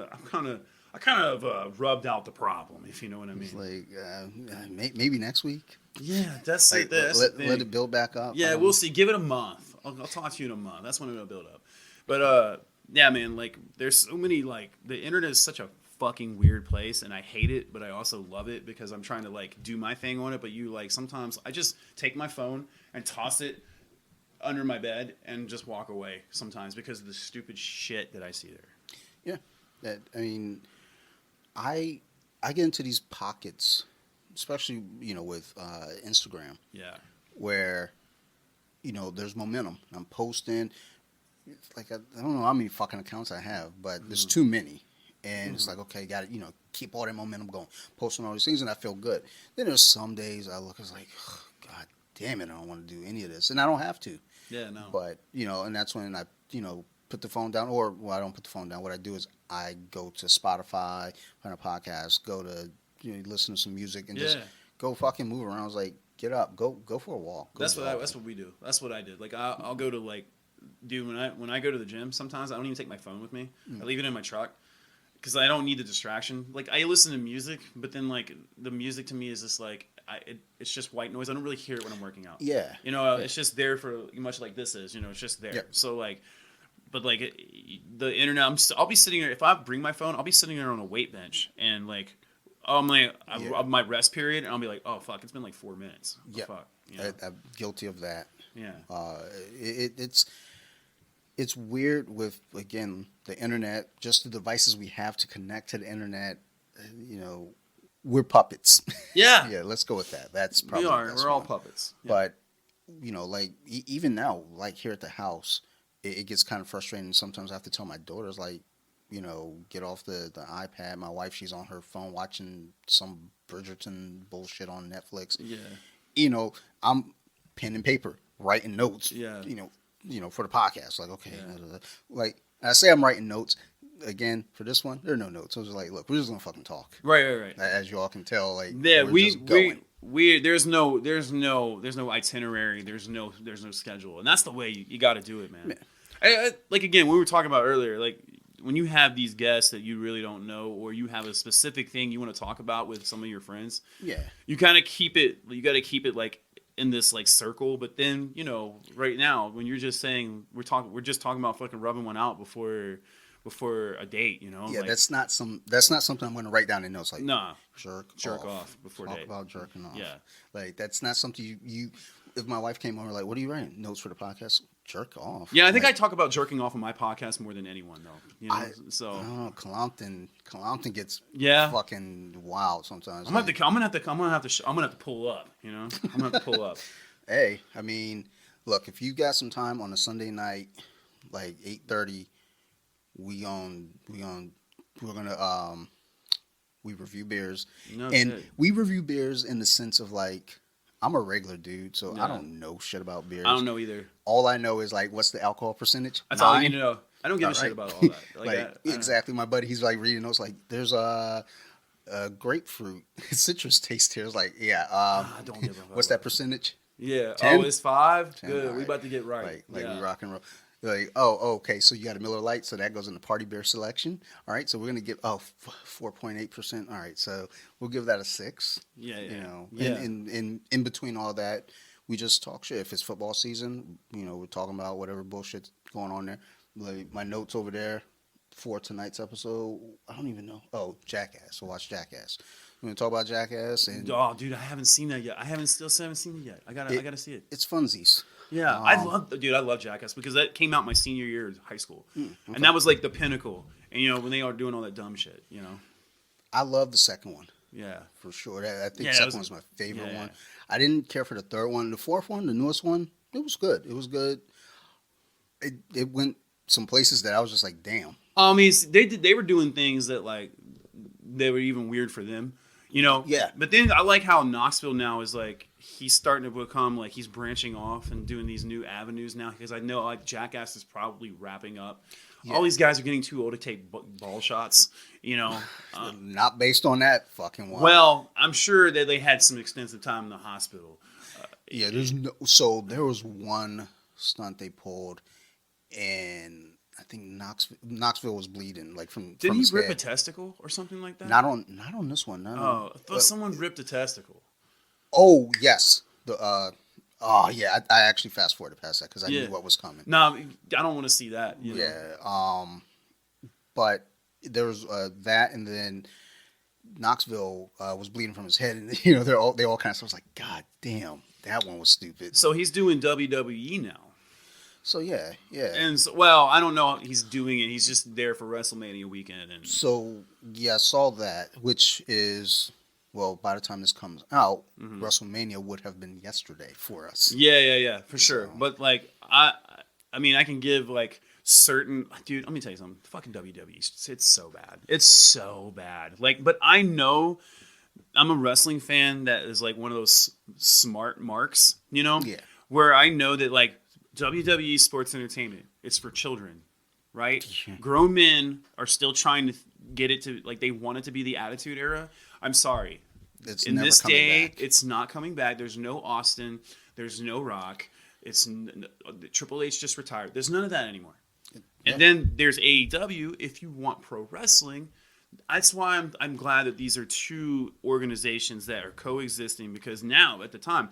of I kind of rubbed out the problem, if you know what I It's mean. like maybe next week. Yeah, that's Like it. That's the thing. let it build back up. I Yeah, don't we'll know. see. Give it a month. I'll talk to you in a month. That's when it'll build up. But yeah, man. Like, there's so many. Like, the internet is such a fucking weird place, and I hate it, but I also love it because I'm trying to like do my thing on it. But you like sometimes I just take my phone and toss it under my bed and just walk away sometimes because of the stupid shit that I see there. Yeah, I mean, I I get into these pockets, especially with Instagram, Yeah. where there's momentum. I'm posting. It's like I don't know how many fucking accounts I have, but there's too many. And it's like, okay, got to keep all that momentum going, posting all these things, and I feel good. Then there's some days I look, it's like, God damn it, I don't want to do any of this, and I don't have to. Yeah. No. But and that's when I put the phone down, or well, I don't put the phone down. What I do is I go to Spotify, find a podcast, go to listen to some music, and just Yeah. go fucking move around. I was like, get up, go for a walk. Go That's what jog. that's what we do. That's what I did. Like I'll go to like, dude, when I go to the gym, sometimes I don't even take my phone with me. I leave it in my truck because I don't need the distraction. Like I listen to music, but then like the music to me is just like it's just white noise. I don't really hear it when I'm working out. Yeah. It's just there for much like this is. It's just there. Yep. So like, but like the internet, I'll be sitting there. If I bring my phone, I'll be sitting there on a weight bench and like. I'm like my rest period, and I'll be like, "Oh fuck, it's been like 4 minutes." Oh, Yeah. fuck. I'm guilty of that. Yeah. It's weird with again the internet, just the devices we have to connect to the internet. We're puppets. Yeah. Yeah, let's go with that. That's We probably are. the best We're all one. puppets. Yeah. But like even now, like here at the house, it gets kind of frustrating. Sometimes I have to tell my daughters like, get off the iPad. My wife, she's on her phone watching some Bridgerton bullshit on Netflix. Yeah. I'm pen and paper, writing notes. Yeah. For the podcast. Like, okay, Yeah. like I say, I'm writing notes. Again, for this one, there are no notes. I was like, look, we're just gonna fucking talk. Right. As you all can tell, like, Yeah, we're just going. we there's no itinerary, there's no schedule, and that's the way you got to do it, man. Like again, we were talking about earlier, like when you have these guests that you really don't know, or you have a specific thing you want to talk about with some of your friends, Yeah. you kind of keep it. You got to keep it like in this like circle. But then right now when you're just saying we're just talking about fucking rubbing one out before a date, Yeah, like, that's not something I'm going to write down in notes. Like, nah, jerk off before Talk date. about jerking off. Yeah. Like that's not something you. If my wife came over, like, what are you writing? Notes for the podcast? Jerk off. Yeah, I think like, I talk about jerking off on my podcast more than anyone, though. I So don't know. Compton gets yeah, fucking wild sometimes. I'm gonna have to pull up. I'm gonna have to pull up. Hey, I mean, look, if you got some time on a Sunday night, like 8:30, we're gonna we review beers, No and shit. we review beers in the sense of like I'm a regular dude, so Yeah. I don't know shit about beers. I don't know either. All I know is like what's the alcohol percentage? That's all 9? you need to know. I don't give a shit Alright. about all that. Like, I don't- exactly, my buddy, he's like reading notes like there's a grapefruit citrus taste here. It's like I don't give a fuck what's about that percentage? Yeah. 10? Oh, it's 5. 10, Good. We alright. about to get right. Like yeah. we rock and roll. Like, oh, okay, so you got a Miller Lite, so that goes in the party beer selection. All right, so we're gonna give 4.8%. All right, so we'll give that a 6. Yeah. Yeah. And in between all that, we just talk shit. If it's football season, we're talking about whatever bullshit's going on there. Like my notes over there for tonight's episode, I don't even know. Oh, Jackass. So watch Jackass. We're gonna talk about Jackass, and Oh, dude, I haven't seen that yet. I still haven't seen it yet. I gotta see it. it's funsies. Yeah, I love Jackass because that came out my senior year of high school, and that was like the pinnacle. And when they are doing all that dumb shit, I love the second one. Yeah. For sure. I think Yeah, the that second was- one's my favorite yeah. one. I didn't care for the third one. The fourth one, the newest one, it was good. It was good. It went some places that I was just like, damn. I mean, they were doing things that like they were even weird for them, Yeah. But then I like how Knoxville now is like he's starting to become like he's branching off and doing these new avenues now because I know like Jackass is probably wrapping up. Yeah. All these guys are getting too old to take ball shots, Not based on that fucking one. Well, I'm sure that they had some extensive time in the hospital. yeah, there's no. So there was one stunt they pulled, and I think Knoxville was bleeding like from Didn't he his rip a head. testicle or something like that? Not on this one. Oh, I thought someone ripped a testicle. Oh yes, the oh yeah. I actually fast forwarded past that because I Yeah. knew what was coming. No, I don't want to see that. You know? Yeah. But there was that, and then Knoxville was bleeding from his head, and they all kind of. So I was like, God damn, that one was stupid. So he's doing WWE now. So yeah, yeah. And so, well, I don't know. He's doing it. He's just there for WrestleMania weekend. And So yeah, I saw that, which is well, by the time this comes out, WrestleMania would have been yesterday for us. yeah, for sure. So- But like, I mean, I can give like certain dude. Let me tell you something. Fucking WWE. It's so bad. It's so bad. Like, but I know I'm a wrestling fan that is like one of those smart marks. You know, Yeah. where I know that like WWE sports entertainment. It's for children. Right? Grown men are still trying to get it to like they want it to be the Attitude Era. I'm sorry. It's In never this coming day, back. it's not coming back. There's no Austin. There's no Rock. Triple H just retired. There's none of that anymore. And then there's AEW. If you want pro wrestling, that's why I'm glad that these are two organizations that are coexisting because now at the time,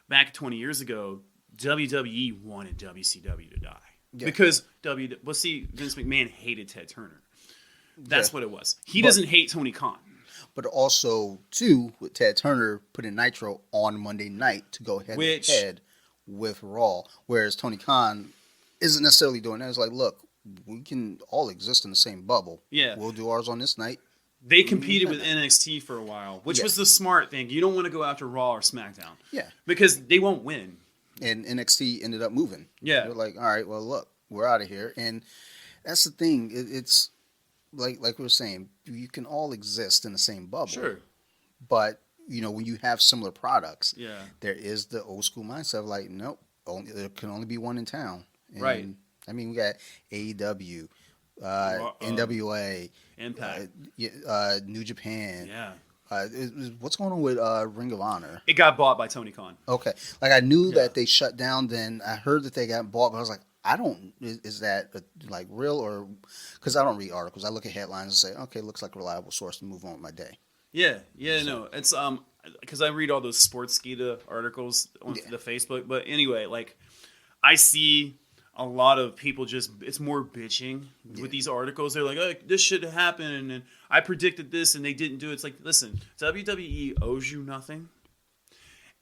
back 20 years ago, WWE wanted WCW to die. Yeah. Because Vince McMahon hated Ted Turner. That's Yeah. what it was. He doesn't hate Tony Khan. But also, too, with Ted Turner putting Nitro on Monday night to go head to head with Raw, whereas Tony Khan isn't necessarily doing that. It's like, look, we can all exist in the same bubble. Yeah. We'll do ours on this night. They competed with NXT for a while, which Yeah. was the smart thing. You don't want to go after Raw or SmackDown. Yeah. Because they won't win. And NXT ended up moving. Yeah. They're like, all right, well, look, we're out of here. And that's the thing. It's like we were saying, you can all exist in the same bubble. Sure. But, when you have similar products, Yeah. there is the old school mindset of like, nope, there can only be one in town. And, Right. I mean, we got AEW, NWA, Impact. New Japan. Yeah. What's going on with Ring of Honor? It got bought by Tony Khan. Okay. Like, I knew Yeah. that they shut down. Then I heard that they got bought, but I was like, is that like real or, because I don't read articles. I look at headlines and say, okay, looks like a reliable source to move on with my day. Yeah. No. It's because I read all those sports Skita articles on Yeah. the Facebook. But anyway, like I see a lot of people it's more bitching with these articles. They're like, oh, this should have happened and I predicted this and they didn't do it. It's like, listen, WWE owes you nothing.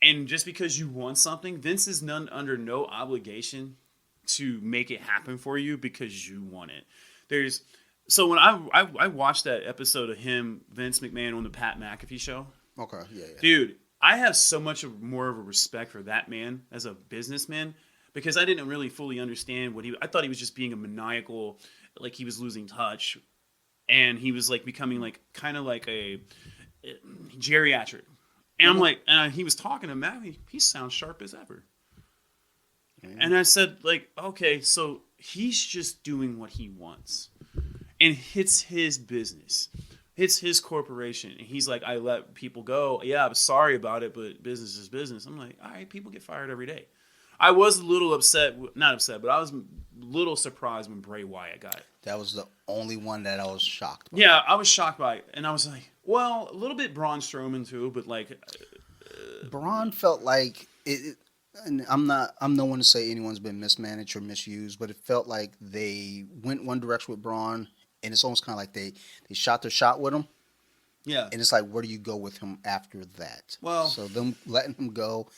And just because you want something, Vince is under no obligation to make it happen for you because you want it. So when I watched that episode of Vince McMahon on the Pat McAfee show, Okay. Yeah. dude, I have so much more of a respect for that man as a businessman because I didn't really fully understand I thought he was just being a maniacal, like he was losing touch, and he was like becoming like kind of like a geriatric. And I'm like, and he was talking to Matt, he sounds sharp as ever. And I said, like, okay, so he's just doing what he wants. And it's his business. It's his corporation. And he's like, I let people go. Yeah, I'm sorry about it, but business is business. I'm like, all right, people get fired every day. I was a little not upset, but I was a little surprised when Bray Wyatt got it. That was the only one that I was shocked by. Yeah, I was shocked by it. And I was like, well, a little bit Braun Strowman too, but like... Braun felt like it. And I'm no one to say anyone's been mismanaged or misused, but it felt like they went one direction with Braun, and it's almost kind of like they shot their shot with him. Yeah. And it's like, where do you go with him after that? Well, so them letting him go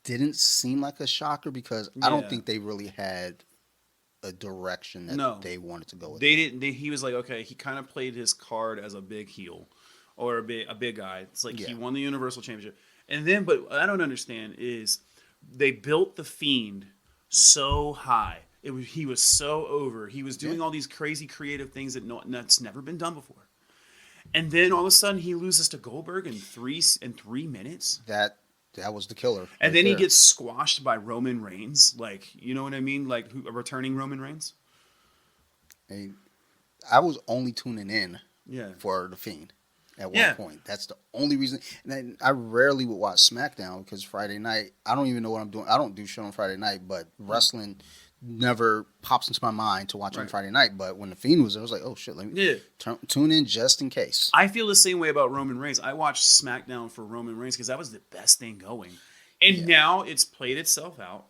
didn't seem like a shocker because I don't think they really had a direction that they wanted to go with. They didn't. He was like, okay, he kind of played his card as a big heel or a big guy. It's like he won the Universal Championship, and then, but what I don't understand is they built the Fiend so high. He was so over. He was doing all these crazy creative things that's never been done before. And then all of a sudden he loses to Goldberg in 3 minutes. That was the killer. And then he gets squashed by Roman Reigns. Like, you know what I mean? Like a returning Roman Reigns. And I was only tuning in for the Fiend at one point. That's the only reason. And I rarely would watch SmackDown because Friday night, I don't even know what I'm doing. I don't do show on Friday night, but wrestling never pops into my mind to watch on Friday night. But when the Fiend was there, I was like, oh shit, let me tune in just in case. I feel the same way about Roman Reigns. I watched SmackDown for Roman Reigns because that was the best thing going. And now it's played itself out.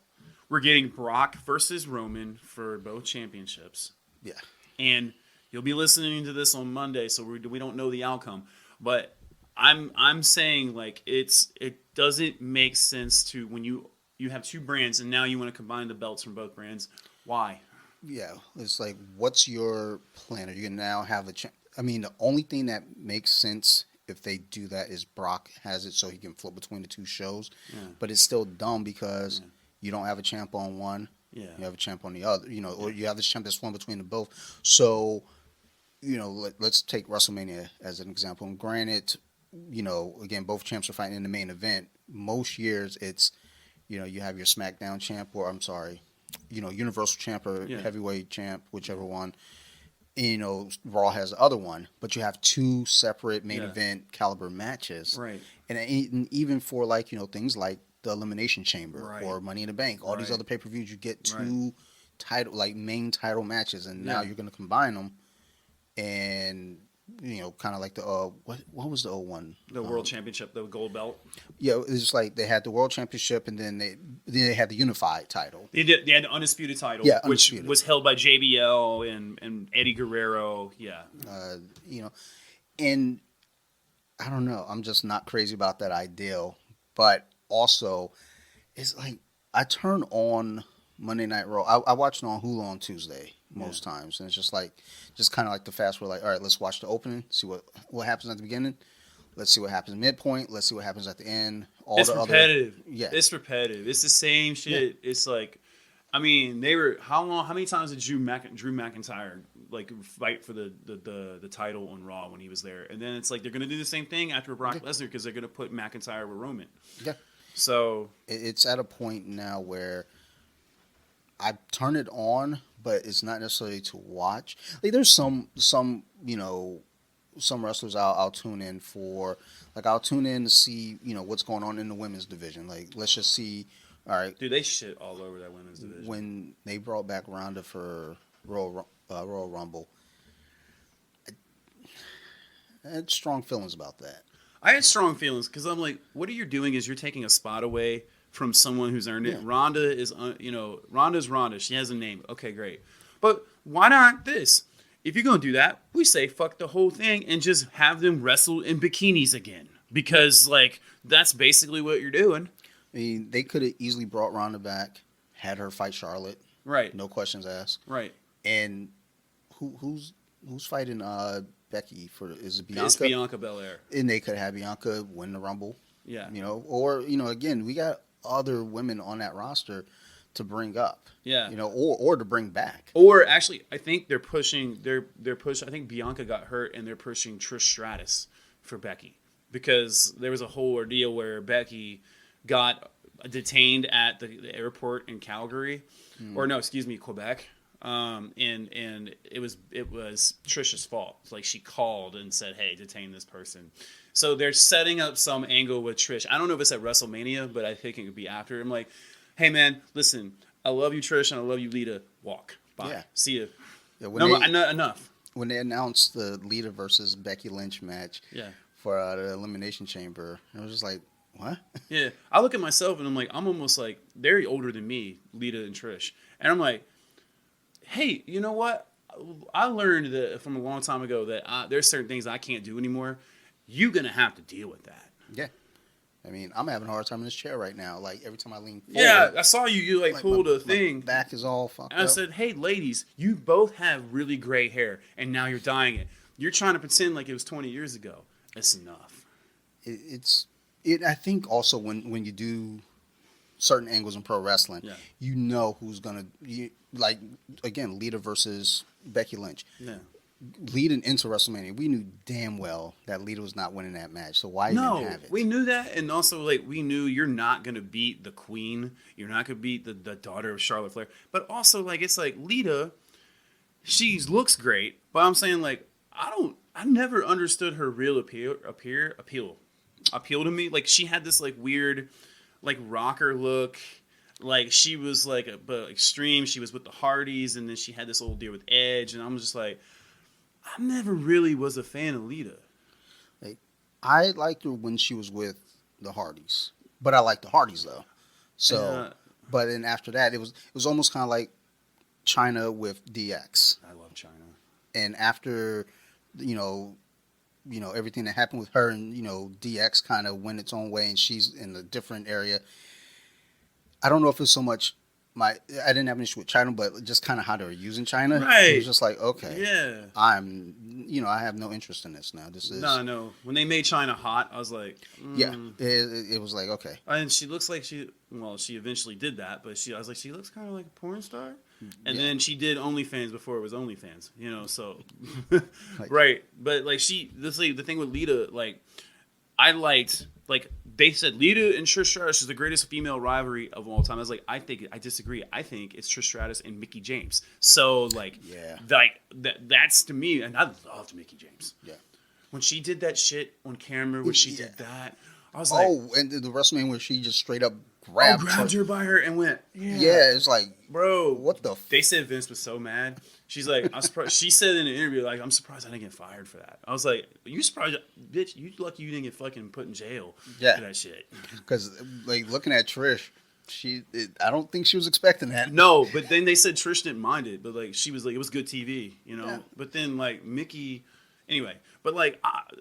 We're getting Brock versus Roman for both championships. Yeah. And you'll be listening to this on Monday, so we don't know the outcome. But I'm saying, like, it doesn't make sense to when you have two brands and now you want to combine the belts from both brands. Why? Yeah, it's like, what's your plan? Are you gonna now have I mean, the only thing that makes sense if they do that is Brock has it so he can flip between the two shows. Yeah. But it's still dumb because you don't have a champ on one. Yeah. You have a champ on the other. You know, or you have this champ that's one between the both. So, you know, let's take WrestleMania as an example. And granted, you know, again, both champs are fighting in the main event. Most years, it's, you know, you have your SmackDown champ, or I'm sorry, you know, Universal champ or heavyweight champ, whichever one. You know, Raw has the other one, but you have two separate main event caliber matches. Right. And even for, like, you know, things like the Elimination Chamber or Money in the Bank, all these other pay-per-views, you get two main title matches, and now you're going to combine them. And, you know, kind of like the what was the old one? The World Championship, the gold belt. Yeah, it's like they had the World Championship, and then they had the unified title. They had the Undisputed title, which was held by JBL and Eddie Guerrero. Yeah. You know, and I don't know. I'm just not crazy about that ideal, but also, it's like I turn on Monday Night Raw. I watch it on Hulu on Tuesday most times, and it's just kind of like the fast. We're like, all right, let's watch the opening, see what happens at the beginning. Let's see what happens midpoint. Let's see what happens at the end. It's repetitive. It's repetitive. It's the same shit. Yeah. It's like, I mean, how many times did Drew McIntyre like fight for the title on Raw when he was there? And then it's like they're gonna do the same thing after Brock Lesnar because they're gonna put McIntyre with Roman. Yeah. So it's at a point now where I turn it on, but it's not necessarily to watch. Like, there's some you know, some wrestlers I'll tune in for. Like, I'll tune in to see, you know, what's going on in the women's division. Like, let's just see. All right, dude, they shit all over that women's division. When they brought back Ronda for Royal Rumble, I had strong feelings about that. I had strong feelings because I'm like, what you're doing is you're taking a spot away from someone who's earned it. Ronda is, Ronda's Ronda. She has a name. Okay, great. But why not this? If you're going to do that, we say fuck the whole thing and just have them wrestle in bikinis again. Because, like, that's basically what you're doing. I mean, they could have easily brought Ronda back, had her fight Charlotte. Right. No questions asked. Right. And who's fighting Becky for? Is it Bianca? It's Bianca Belair. And they could have Bianca win the Rumble. Yeah. You know, or, you know, again, we got other women on that roster to bring up. Yeah. You know, or to bring back. Or actually, I think they're pushing. I think Bianca got hurt, and they're pushing Trish Stratus for Becky because there was a whole ordeal where Becky got detained at the airport in Calgary, or no, excuse me, Quebec. And it was Trish's fault. Like, she called and said, "Hey, detain this person." So they're setting up some angle with Trish. I don't know if it's at WrestleMania, but I think it could be after. I'm like, "Hey man, listen, I love you, Trish, and I love you, Lita. Walk, bye, see you." Yeah, enough. When they announced the Lita versus Becky Lynch match, for the Elimination Chamber, I was just like, what? Yeah, I look at myself and I'm like, I'm almost like, they're older than me, Lita and Trish, and I'm like, hey, you know what? I learned that from a long time ago that there's certain things I can't do anymore. You're going to have to deal with that. Yeah. I mean, I'm having a hard time in this chair right now. Like, every time I lean forward. Yeah, I saw you like pulled a thing. My back is all fucked up. And I said, hey, ladies, you both have really gray hair, and now you're dyeing it. You're trying to pretend like it was 20 years ago. It's enough. I think also when you do certain angles in pro wrestling, you know who's going to, like, again, Lita versus Becky Lynch. Yeah. Leading into WrestleMania, we knew damn well that Lita was not winning that match. So why even have it? We knew that, and also, like, we knew you're not going to beat the Queen. You're not going to beat the daughter of Charlotte Flair. But also, like, it's like Lita, she looks great, but I'm saying, like, I never understood her real appeal to me. Like, she had this, like, weird, like, rocker look. Like she was like but extreme. She was with the Hardys, and then she had this old deal with Edge, and I'm just like, I never really was a fan of Lita. Like, I liked her when she was with the Hardys, but I liked the Hardys though. So, Uh, but then after that, it was almost kind of like China with DX, I love China. and after you know everything that happened with her and DX kind of went its own way, and she's in a different area. I don't know if it's so much I didn't have an issue with China, but just kind of how they were using China. It was Right. just like, okay, Yeah. I have no interest in this now. This is, No, no. When they made China hot, I was like, yeah, it was like, okay, And she looks like she eventually did that, but I was like, she looks kind of like a porn star. And yeah, then she did OnlyFans before it was OnlyFans, so. like, Right. But, like, the thing with Lita, like, I liked, like, they said Lita and Trish Stratus is the greatest female rivalry of all time. I was like, I disagree. I think it's Trish Stratus and Mickey James. So, like, yeah, that's to me, and I loved Mickey James. yeah. When she did that shit on camera, when she Yeah. did that, I was like, Oh, and the WrestleMania where she just straight up grabbed grabbed her by her and went, Yeah, it's like, bro. what the They said Vince was so mad. She's like, I'm surprised. She said in an interview, like, I'm surprised I didn't get fired for that. I was like, you surprised, bitch? You lucky you didn't get fucking put in jail Yeah. for that shit. because like looking at Trish, I don't think she was expecting that. No, but then they said Trish didn't mind it, but like she was like, it was good TV. Yeah. But then like Mickey, anyway. But like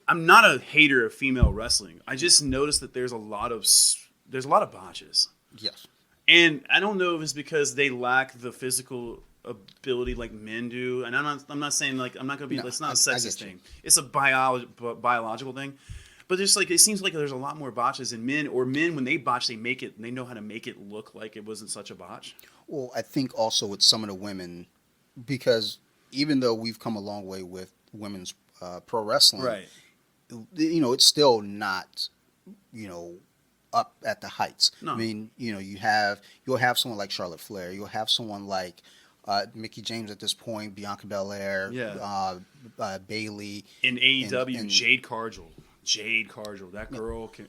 I'm not a hater of female wrestling. I just noticed that there's a lot of botches. Yes. And I don't know if it's because they lack the physical ability like men do. And I'm not saying like I'm not gonna be. No, It's not a I sexist get you. thing. It's a biological thing. But there's like it seems like there's a lot more botches in men. Or men when they botch, they know how to make it look like it wasn't such a botch. Well, I think also with some of the women, because even though we've come a long way with women's pro wrestling, Right. It's still not, up at the heights. No. I mean, you'll have someone like Charlotte Flair, you'll have someone like Mickey James at this point, Bianca Belair, Yeah. Bailey. In AEW, and- Jade Cargill, that girl can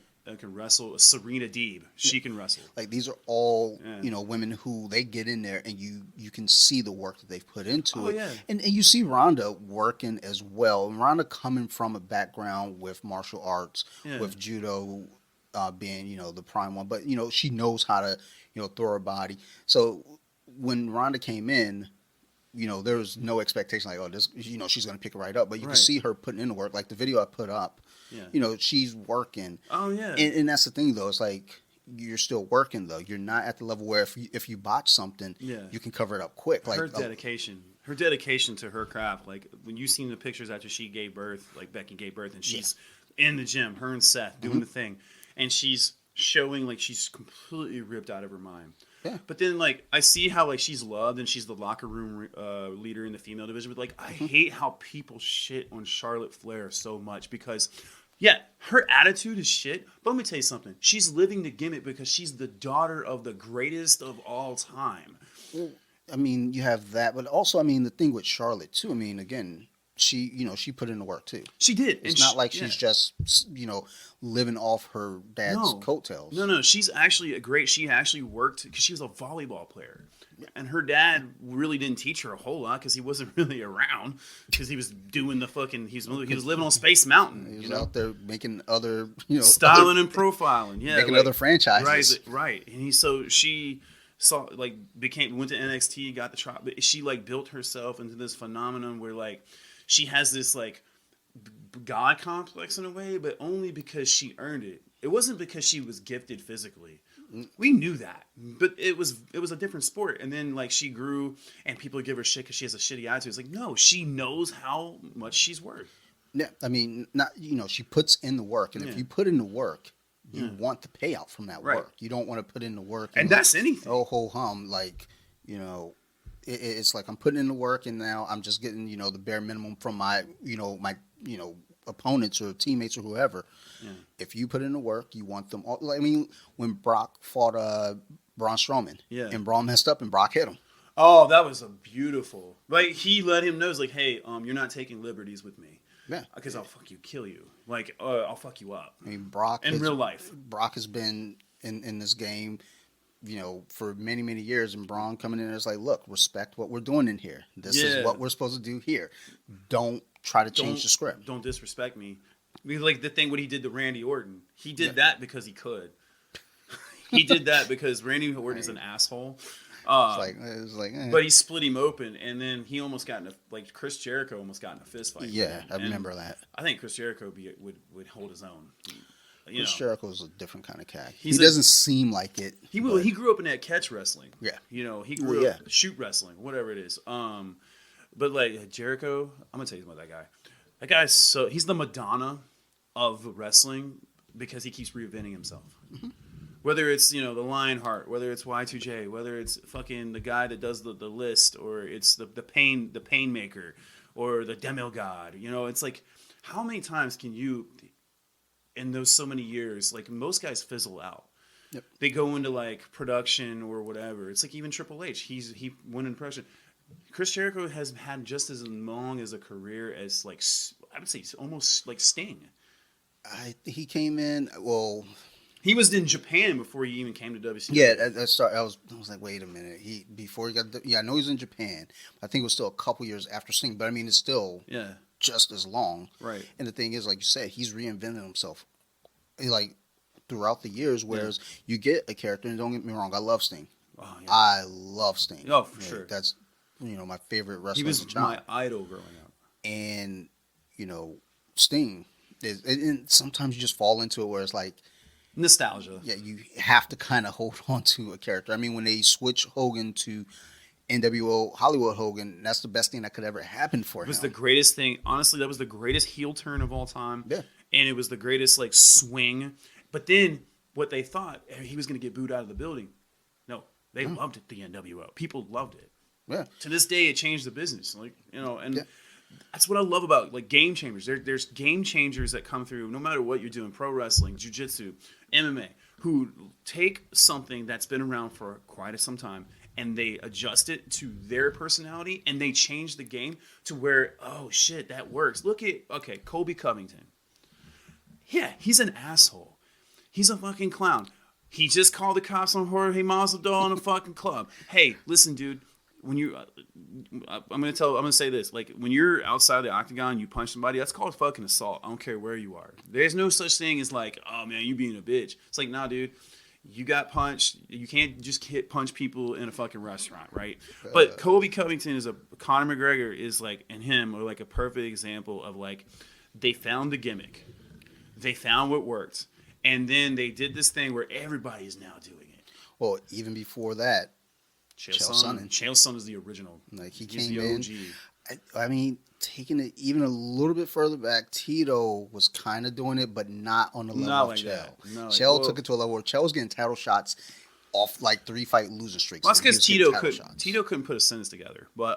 wrestle. Serena Deeb, she can wrestle. Like these are all Yeah. women who they get in there and you can see the work that they've put into Oh, it. yeah. And you see Ronda working as well. And Ronda coming from a background with martial arts, Yeah. with judo being the prime one, but she knows how to throw her body. So when Ronda came in, there was no expectation like, oh, this, she's going to pick it right up. But you can Right. see her putting in the work. Like the video I put up, Yeah. she's working. Oh yeah. And that's the thing, though. It's like you're still working, though. You're not at the level where if you botch something, Yeah. you can cover it up quick. Like her dedication to her craft. Like when you seen the pictures after she gave birth, like Becky gave birth, and she's in the gym, her and Seth doing the thing, and she's showing like she's completely ripped out of her mind. Yeah. But then like I see how like she's loved and she's the locker room leader in the female division. But like I hate how people shit on Charlotte Flair so much because. Yeah, her attitude is shit. But let me tell you something. She's living the gimmick because she's the daughter of the greatest of all time. I mean, you have that, but also, I mean, the thing with Charlotte too. I mean, again, she put in the work too. She did. It's not like she's just living off her dad's coattails. No. She's actually she actually worked because she was a volleyball player. And her dad really didn't teach her a whole lot because he wasn't really around because he was doing the fucking he was living on Space Mountain. He was out there making other styling and profiling. Yeah, making like, other franchises. Right. And she saw went to NXT, got the trial, but she like built herself into this phenomenon where like she has this like god complex in a way, but only because she earned it. It wasn't because she was gifted physically. We knew that, but it was a different sport. And then like she grew, and people give her shit because she has a shitty attitude. It's like no, she knows how much she's worth. Yeah, I mean, not she puts in the work, and if you put in the work, you want the payout from that Right. work. You don't want to put in the work, And like, that's anything. oh ho hum, like it's like I'm putting in the work, and now I'm just getting the bare minimum from my opponents or teammates or whoever. Yeah. If you put in the work, you want them all. I mean, when Brock fought Braun Strowman, and Braun messed up, and Brock hit him. Oh, that was a beautiful. Like he let him know, it's like, hey, you're not taking liberties with me. Yeah, Because I'll kill you. Like, I'll fuck you up. I mean, Brock In real life. Brock has been in this game for many, many years, and Braun coming in is like, look, respect what we're doing in here. This is what we're supposed to do here. Don't try to change the script. Don't disrespect me. I mean, like the thing what he did to Randy Orton. He did that because he could. He did that because Randy Orton is an asshole. But he split him open, and then he almost got in Chris Jericho almost got in a fist fight. Yeah, I remember that. I think Chris Jericho would hold his own. Chris Jericho's a different kind of cat. He He's doesn't seem like it. He grew up in that catch wrestling. Yeah. He grew up shoot wrestling, whatever it is. But like Jericho, I'm gonna tell you about that guy. That guy's he's the Madonna of wrestling because he keeps reinventing himself. Mm-hmm. Whether it's the Lionheart, whether it's Y2J, whether it's fucking the guy that does the list, or it's the pain maker, or the Demil God. It's like, how many times can you, in those so many years, like most guys fizzle out. Yep. They go into like production or whatever. It's like even Triple H. He went in production. Chris Jericho has had just as long as a career as I would say almost like Sting. He came in He was in Japan before he even came to WCW. Yeah, I was like, wait a minute. I know he was in Japan. I think it was still a couple years after Sting, but I mean, it's still just as long. Right. And the thing is, like you said, he's reinvented himself, like throughout the years. Whereas you get a character, and don't get me wrong, I love Sting. Oh, yeah. I love Sting. Oh, for sure. That's my favorite wrestler. He was my idol growing up. And Sting is, and sometimes you just fall into it where it's like. Nostalgia. Yeah, you have to kind of hold on to a character. I mean, when they switch Hogan to NWO Hollywood Hogan, that's the best thing that could ever happen for him. It was the greatest thing. Honestly, that was the greatest heel turn of all time. Yeah. And it was the greatest swing. But then what they thought, he was going to get booed out of the building. No, they loved it, the NWO. People loved it. Yeah. To this day, it changed the business. That's what I love about game changers. There's game changers that come through no matter what you're doing, pro wrestling, jiu-jitsu, MMA, who take something that's been around for quite some time and they adjust it to their personality and they change the game to where, oh shit, that works. Look at, Colby Covington. Yeah, he's an asshole. He's a fucking clown. He just called the cops on Jorge Masvidal in a fucking club. Hey, listen, dude. When you, I'm gonna say this. Like when you're outside the octagon, you punch somebody. That's called fucking assault. I don't care where you are. There's no such thing as like, oh man, you being a bitch. It's like, nah, dude. You got punched. You can't just punch people in a fucking restaurant, right? But Colby Covington Conor McGregor is like, and him are like a perfect example of like, they found the gimmick, they found what worked, and then they did this thing where everybody is now doing it. Well, even before that. Chael Sonnen is the original. Like he came in. I mean, taking it even a little bit further back, Tito was kind of doing it, but not on the level of Chael. Chael took it to a level where Chael was getting title shots off like 3-fight losing streaks. Well, that's because Tito couldn't put a sentence together, but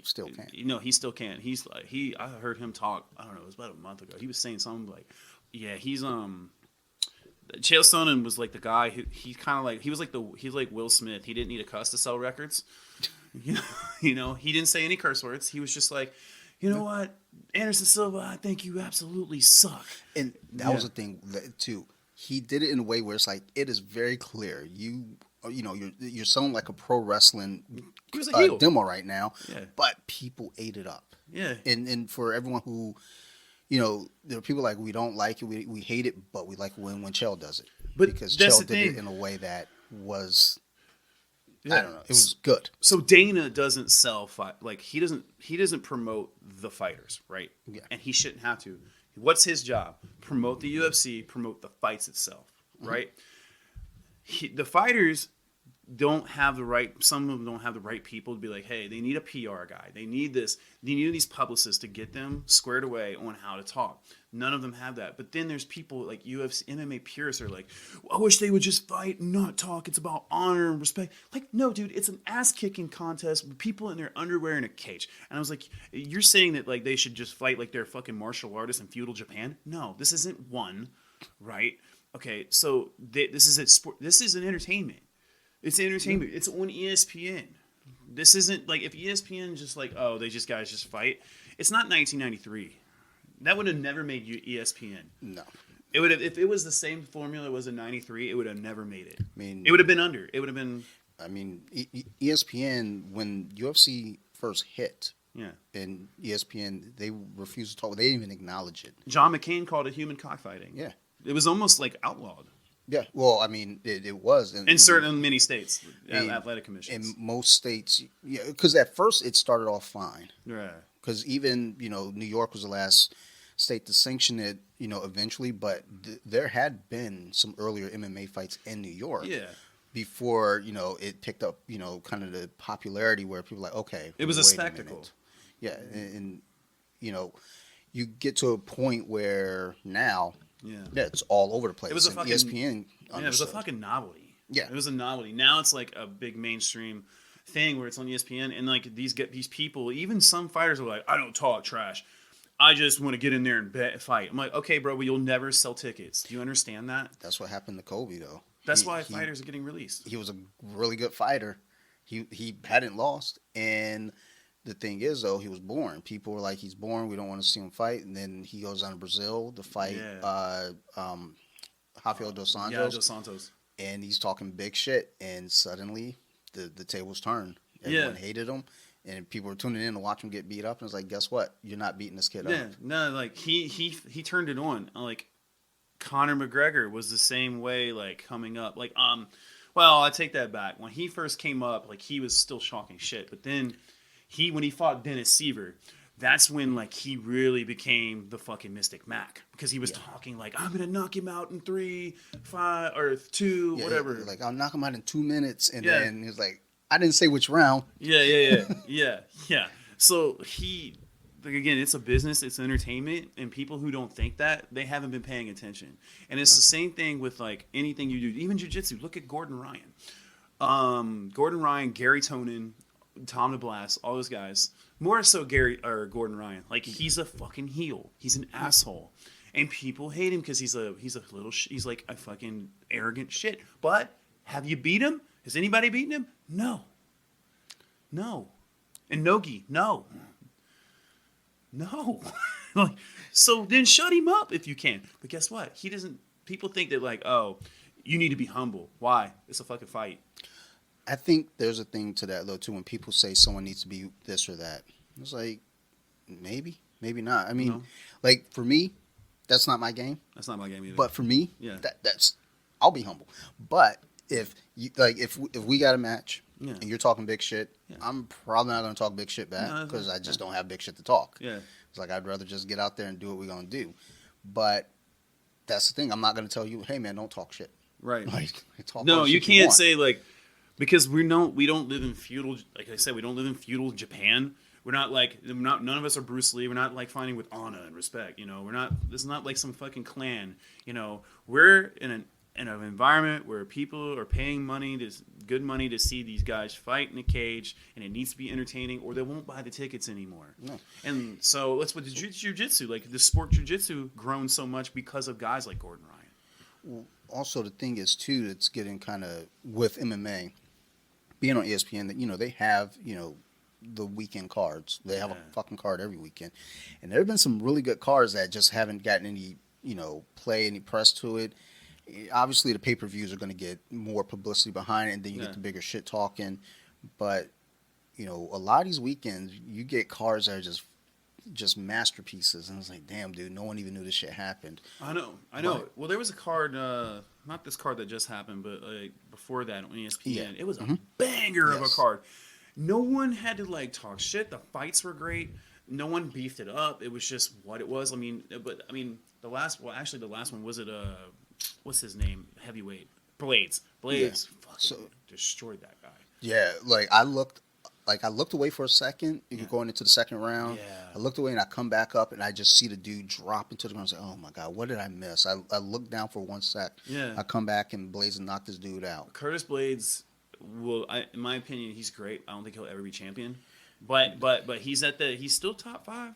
still can't. He still can't. I heard him talk. I don't know. It was about a month ago. He was saying something like, yeah, he's Chael Sonnen was like the guy who he's like Will Smith. He didn't need a cuss to sell records. He didn't say any curse words. He was just like, you know what, Anderson Silva, I think you absolutely suck. And that was the thing too. He did it in a way where it's like it is very clear. You're selling like a pro wrestling demo right now, but people ate it up. Yeah, and for everyone who. There are people like we don't like it, we hate it, but we like when Chael does it. But because Chael did it in a way that was, I don't know, it was good. So Dana doesn't sell he doesn't promote the fighters, right? Yeah, and he shouldn't have to. What's his job? Promote the UFC, promote the fights itself, right? The fighters don't have the right. Some of them don't have the right people to be like, hey, they need a PR guy. They need this. They need these publicists to get them squared away on how to talk. None of them have that. But then there's people like UFC, MMA purists are like, I wish they would just fight and not talk. It's about honor and respect. Like, no, dude, it's an ass kicking contest with people in their underwear in a cage. And I was like, you're saying that like they should just fight like they're fucking martial artists in feudal Japan? No, this isn't one, right? Okay, so this is an entertainment. It's entertainment. It's on ESPN. This isn't like if ESPN just like, oh, guys just fight. It's not 1993. That would have never made you ESPN. No. It would have if it was the same formula it was in '93. It would have never made it. I mean, It would have been under. It would have been ESPN when UFC first hit yeah. and ESPN they refused to talk. They didn't even acknowledge it. John McCain called it human cockfighting. Yeah, It was almost like outlawed yeah. Well, I mean, it was in certain many states, in- athletic in commissions. most states. Yeah, because at first it started off fine. Yeah. Because even New York was the last state to sanction it. Eventually, but there had been some earlier MMA fights in New York. Yeah. Before it picked up kind of the popularity where people were like, okay, It was a wait spectacle. minute. Yeah, and you get to a point where now Yeah. it's all over the place. It was a And fucking ESPN Yeah, it was a understood. fucking novelty. Yeah. It was a novelty. Now it's like a big mainstream thing where it's on ESPN and like these people, even some fighters are like, I don't talk trash. I just want to get in there and fight. I'm like, okay, bro, but you'll never sell tickets. Do you understand that? That's what happened to Kobe though. That's why fighters are getting released. He was a really good fighter. He hadn't lost, and the thing is though, he was born. People were like, he's born. We don't want to see him fight, and then he goes down to Brazil to fight Rafael dos Santos. Yeah, Dos Santos. And he's talking big shit, and suddenly the tables turned. Everyone hated him, and people were tuning in to watch him get beat up. And it's like, guess what? You're not beating this kid Yeah, up. no, like he turned it on. Like Conor McGregor was the same way. Like coming up, like well, I take that back. When he first came up, like he was still shocking shit. But then when he fought Dennis Seaver, that's when like he really became the fucking Mystic Mac because he was talking like I'm gonna knock him out in 3, 5, or 2, Yeah, whatever. Like I'll knock him out in 2 minutes, and Yeah. then he was like, I didn't say which round. Yeah. So like, again, it's a business, it's entertainment, and people who don't think that, they haven't been paying attention. And it's the same thing with like anything you do, even jiu-jitsu. Look at Gordon Ryan. Gordon Ryan, Gary Tonin, Tom DeBlass, all those guys. More so Gordon Ryan. Like he's a fucking heel. He's an asshole. And people hate him because he's like a fucking arrogant shit. But have you beat him? Has anybody beaten him? No. And Nogi, no. Like, so then shut him up if you can. But guess what? He doesn't. People think that like, oh, you need to be humble. Why? It's a fucking fight. I think there's a thing to that though too. When people say someone needs to be this or that, it's like maybe not. I mean, No. like for me, that's not my game. That's not my game either. But for me, Yeah. that's I'll be humble. But if you like, if we got a match Yeah. and you're talking big shit, Yeah. I'm probably not going to talk big shit back No, because I just don't have big shit to talk. yeah. It's like I'd rather just get out there and do what we're going to do. But that's the thing. I'm not going to tell you, hey man, don't talk shit. Right. Like talk No, all the you shit can't want. say like because we don't live in feudal. Like I said, we don't live in feudal Japan. We're not like none of us are Bruce Lee. We're not like fighting with honor and respect. We're not. This is not like some fucking clan. We're in an environment where people are paying good money to see these guys fight in a cage, and it needs to be entertaining, or they won't buy the tickets anymore. No. And so that's what the jiu-jitsu, like the sport jiu-jitsu, grown so much because of guys like Gordon Ryan. Also, the thing is too, that's getting kind of with MMA being on ESPN that they have the weekend cards. They have a fucking card every weekend, and there have been some really good cards that just haven't gotten any play, any press to it. Obviously, the pay-per-views are going to get more publicity behind it, and then you get the bigger shit talking. But a lot of these weekends, you get cards that are just masterpieces, and it's like, damn, dude, no one even knew this shit happened. I know. But- Well, there was a card, not this card that just happened, but like before that on ESPN, Yeah. it was a banger of a Yes. card. No one had to like talk shit. The fights were great. No one beefed it up. It was just what it was. The last one was it what's his name? Heavyweight Blades. Fucking destroyed that guy. Yeah, like I looked away for a second. You're going into the second round. Yeah. I looked away and I come back up and I just see the dude drop into the ground. I was like, oh my god, what did I miss? I looked down for 1 sec. Yeah. I come back and Blaze knocked this dude out. Curtis Blades in my opinion, he's great. I don't think he'll ever be champion, but he's he's still top 5.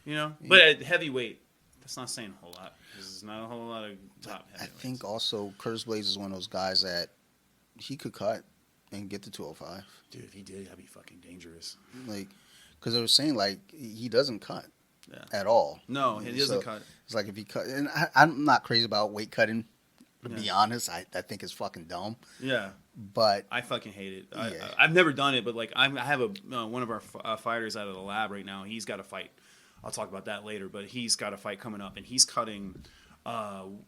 Yeah. But at heavyweight, that's not saying a whole lot. There's not a whole lot of top I heavyweights. think also Curtis Blaze is one of those guys that he could cut and get to 205. Dude, if he did, that'd be fucking dangerous. Like, because they were saying like he doesn't cut. at all. No, he doesn't So cut. it's like if he cut, and I'm not crazy about weight cutting. To be honest, I think it's fucking dumb. Yeah. But I fucking hate it. Yeah. I've never done it, but like I have a one of our fighters out of the lab right now. He's got a fight. I'll talk about that later, but he's got a fight coming up, and he's cutting.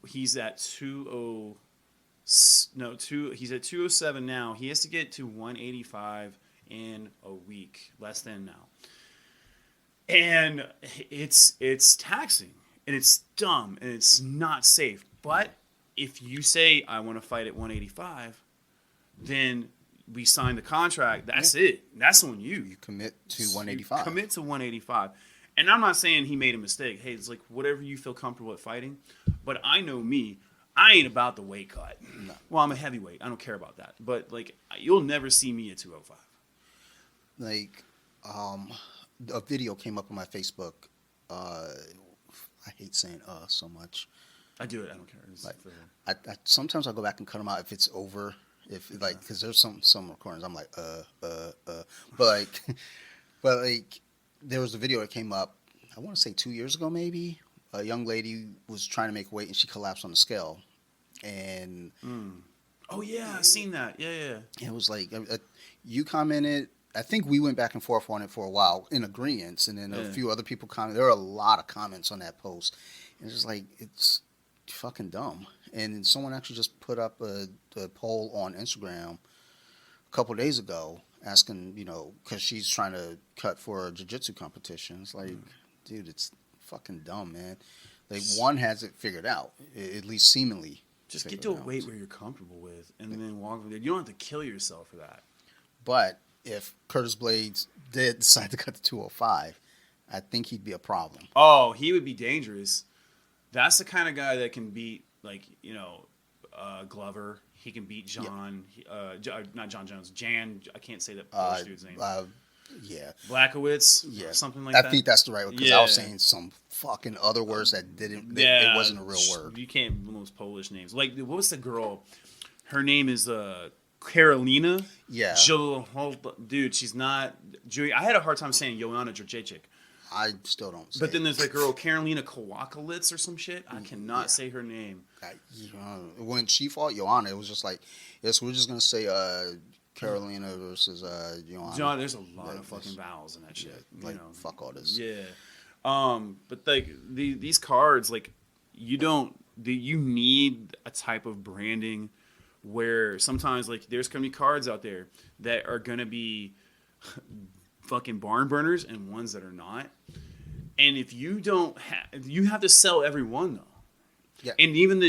He's at 20. No, he's at 207 now. He has to get to 185 in a week, less than now. And it's taxing, and it's dumb, and it's not safe. But if you say I want to fight at 185, then we sign the contract. That's it. That's on you. you commit to 185. Commit to 185. And I'm not saying he made a mistake. Hey, it's like whatever you feel comfortable at fighting. But I know me. I ain't about the weight cut. No. Well, I'm a heavyweight. I don't care about that. But like, you'll never see me at 205. Like, a video came up on my Facebook. I hate saying so much. I do it. I don't care. Like, I sometimes I go back and cut them out if it's over. If like, because there's some recordings I'm like but like, but like, there was a video that came up. I want to say 2 years ago, maybe. A young lady was trying to make weight and she collapsed on the scale, and Oh yeah, I've seen that. Yeah. it was like you commented. I think we went back and forth on it for a while in agreement, and then a few other people commented. There were a lot of comments on that post, and it's just like it's fucking dumb. And then someone actually just put up a poll on Instagram a couple of days ago asking, because she's trying to cut for a jiu-jitsu competition. It's like, dude, it's fucking dumb, man. Like, one has it figured out, at least seemingly. Just get to a weight where you're comfortable with, and then walk with it. You don't have to kill yourself for that. But if Curtis Blades did decide to cut to 205, I think he'd be a problem. Oh, he would be dangerous. That's the kind of guy that can beat, like, Glover. He can beat John, not John Jones, Jan. I can't say that Polish dude's name. Yeah. Blackowitz, Yeah. something like that. I think that's the right one, because I was saying some fucking other words that it wasn't a real word. You can't those Polish names. Like, what was the girl? Her name is Karolina. Yeah. Dude, she's not Jewish. I had a hard time saying Joanna Jurjecic. I still don't say But then it. there's that girl, Karolina Kowalkiewicz or some shit. I cannot say her name. When she fought Joanna, it was just like, yes, we're just going to say Carolina versus Joanna. John, there's a lot of fucking vowels in that shit. Like, fuck all this. Yeah. But like these cards, like you need a type of branding where sometimes like there's gonna be cards out there that are gonna be fucking barn burners and ones that are not. And if you don't you have to sell every one though. Yeah. And even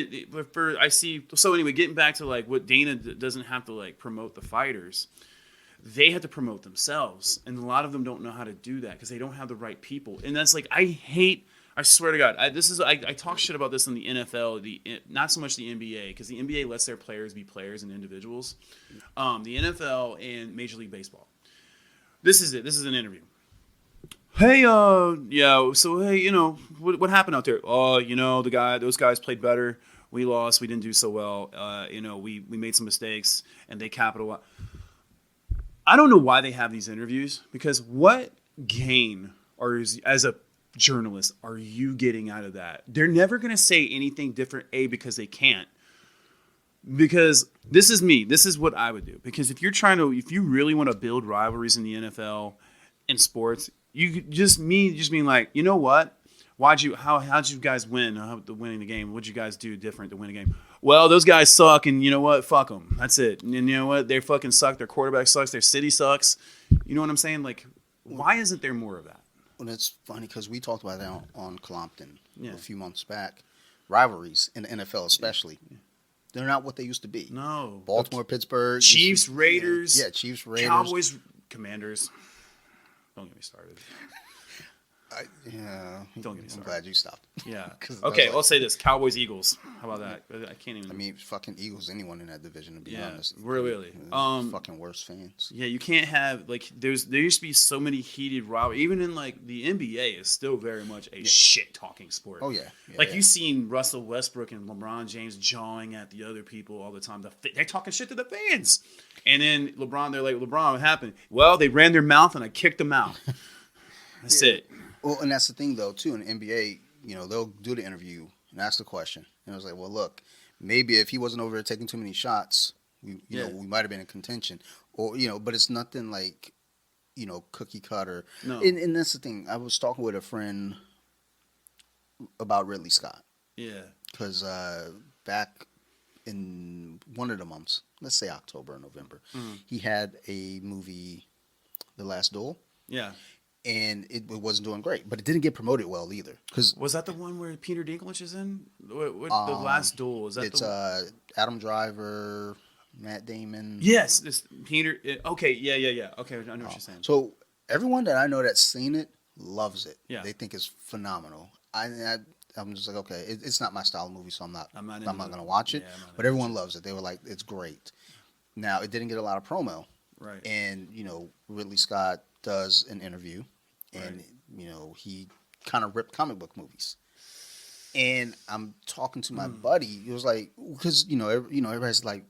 so anyway, getting back to like what Dana doesn't have to like promote the fighters, they have to promote themselves, and a lot of them don't know how to do that because they don't have the right people. And that's like I swear to God, I talk shit about this in the NFL, not so much the NBA, because the NBA lets their players be players and individuals. The NFL and Major League Baseball. This is it. This is an interview. Hey, so hey, what happened out there? Oh, those guys played better. We lost. We didn't do so well. We made some mistakes, and they capitalized. I don't know why they have these interviews, because what gain as a journalist are you getting out of that? They're never going to say anything different, because they can't. Because this is me. This is what I would do. Because if you really want to build rivalries in the NFL and sports, you just being like, you know what? How'd you guys win? Winning the game? What'd you guys do different to win a game? Well, those guys suck, and you know what? Fuck them. That's it. And you know what? They fucking suck. Their quarterback sucks. Their city sucks. You know what I'm saying? Like, why isn't there more of that? Well, it's funny because we talked about that on Compton Yeah. a few months back. Rivalries in the NFL, especially, they're not what they used to be. No. Baltimore, Pittsburgh, Chiefs, Raiders. yeah, Chiefs, Raiders, Cowboys, Commanders. Don't get me started. Don't get me started. I'm glad you stopped. Yeah. 'Cause Okay, like- I'll say this: Cowboys, Eagles. How about that? I can't even. I mean, fucking Eagles, anyone in that division, to be Yeah, honest. really. Fucking worst fans. Yeah, you can't have like there used to be so many heated rivalries. Even in like the NBA is still very much a shit talking sport. Oh yeah. Like you've seen Russell Westbrook and LeBron James jawing at the other people all the time. They're talking shit to the fans, and then they're like, LeBron, what happened? Well, they ran their mouth and I kicked them out. That's it. Well, and that's the thing though too in the NBA. They'll do the interview and ask the question, and I was like, well, look, maybe if he wasn't over there taking too many shots, we might have been in contention, or but it's nothing like cookie cutter. No. And that's the thing. I was talking with a friend about Ridley Scott Yeah. because back in one of the months, let's say October or November, he had a movie, The Last Duel. Yeah. And it wasn't doing great, but it didn't get promoted well either. Because Was that the one where Peter Dinklage is in? What the Last Duel? Is that it's Adam Driver, Matt Damon. Yes, this Peter. Okay, yeah. Okay, I know what you're saying. So everyone that I know that's seen it loves it. Yeah. They think it's phenomenal. I'm just like, okay, it's not my style of movie, so I'm not going to watch it. Yeah, but everyone loves it. They were like, it's great. Now, it didn't get a lot of promo. Right. And, Ridley Scott does an interview, and, he kind of ripped comic book movies. And I'm talking to my buddy. He was like, because, everybody's like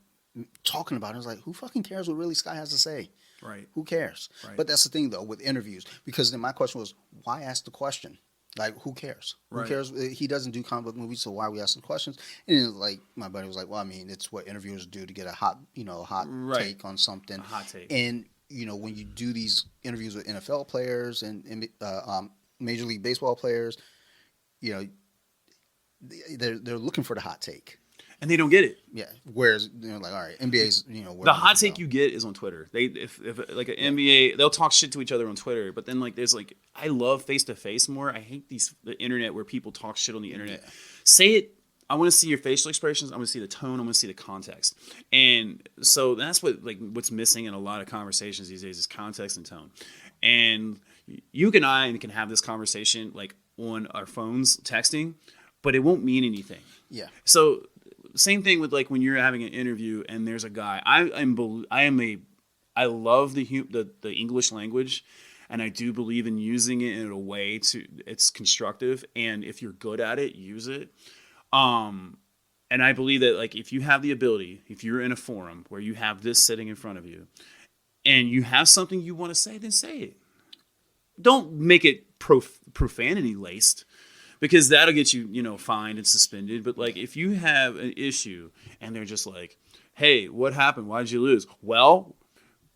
talking about it. I was like, who fucking cares what Ridley Scott has to say? Right. Who cares? Right. But that's the thing, though, with interviews. Because then my question was, why ask the question? Like, who cares? Right. Who cares? He doesn't do comic book movies, so why are we asking questions? And like my buddy was like, well, I mean, it's what interviewers do to get a hot Right. take on something. A hot take. And when you do these interviews with NFL players and Major League Baseball players, they're looking for the hot take. And they don't get it. Yeah. Whereas, like, all right, NBA's, the hot take you get is on Twitter. If like an NBA, they'll talk shit to each other on Twitter. But then there's I love face to face more. I hate the internet where people talk shit on the internet. Yeah. Say it. I want to see your facial expressions. I want to see the tone. I want to see the context. And so that's what's missing in a lot of conversations these days is context and tone. And you and I can have this conversation on our phones texting, but it won't mean anything. Yeah. So same thing with when you're having an interview and there's a guy. I love the English language, and I do believe in using it in a way it's constructive. And if you're good at it, use it. And I believe that if you have the ability, if you're in a forum where you have this sitting in front of you, and you have something you want to say, then say it. Don't make it profanity laced. Because that'll get you, fined and suspended. But if you have an issue and they're just like, "Hey, what happened? Why did you lose?" Well,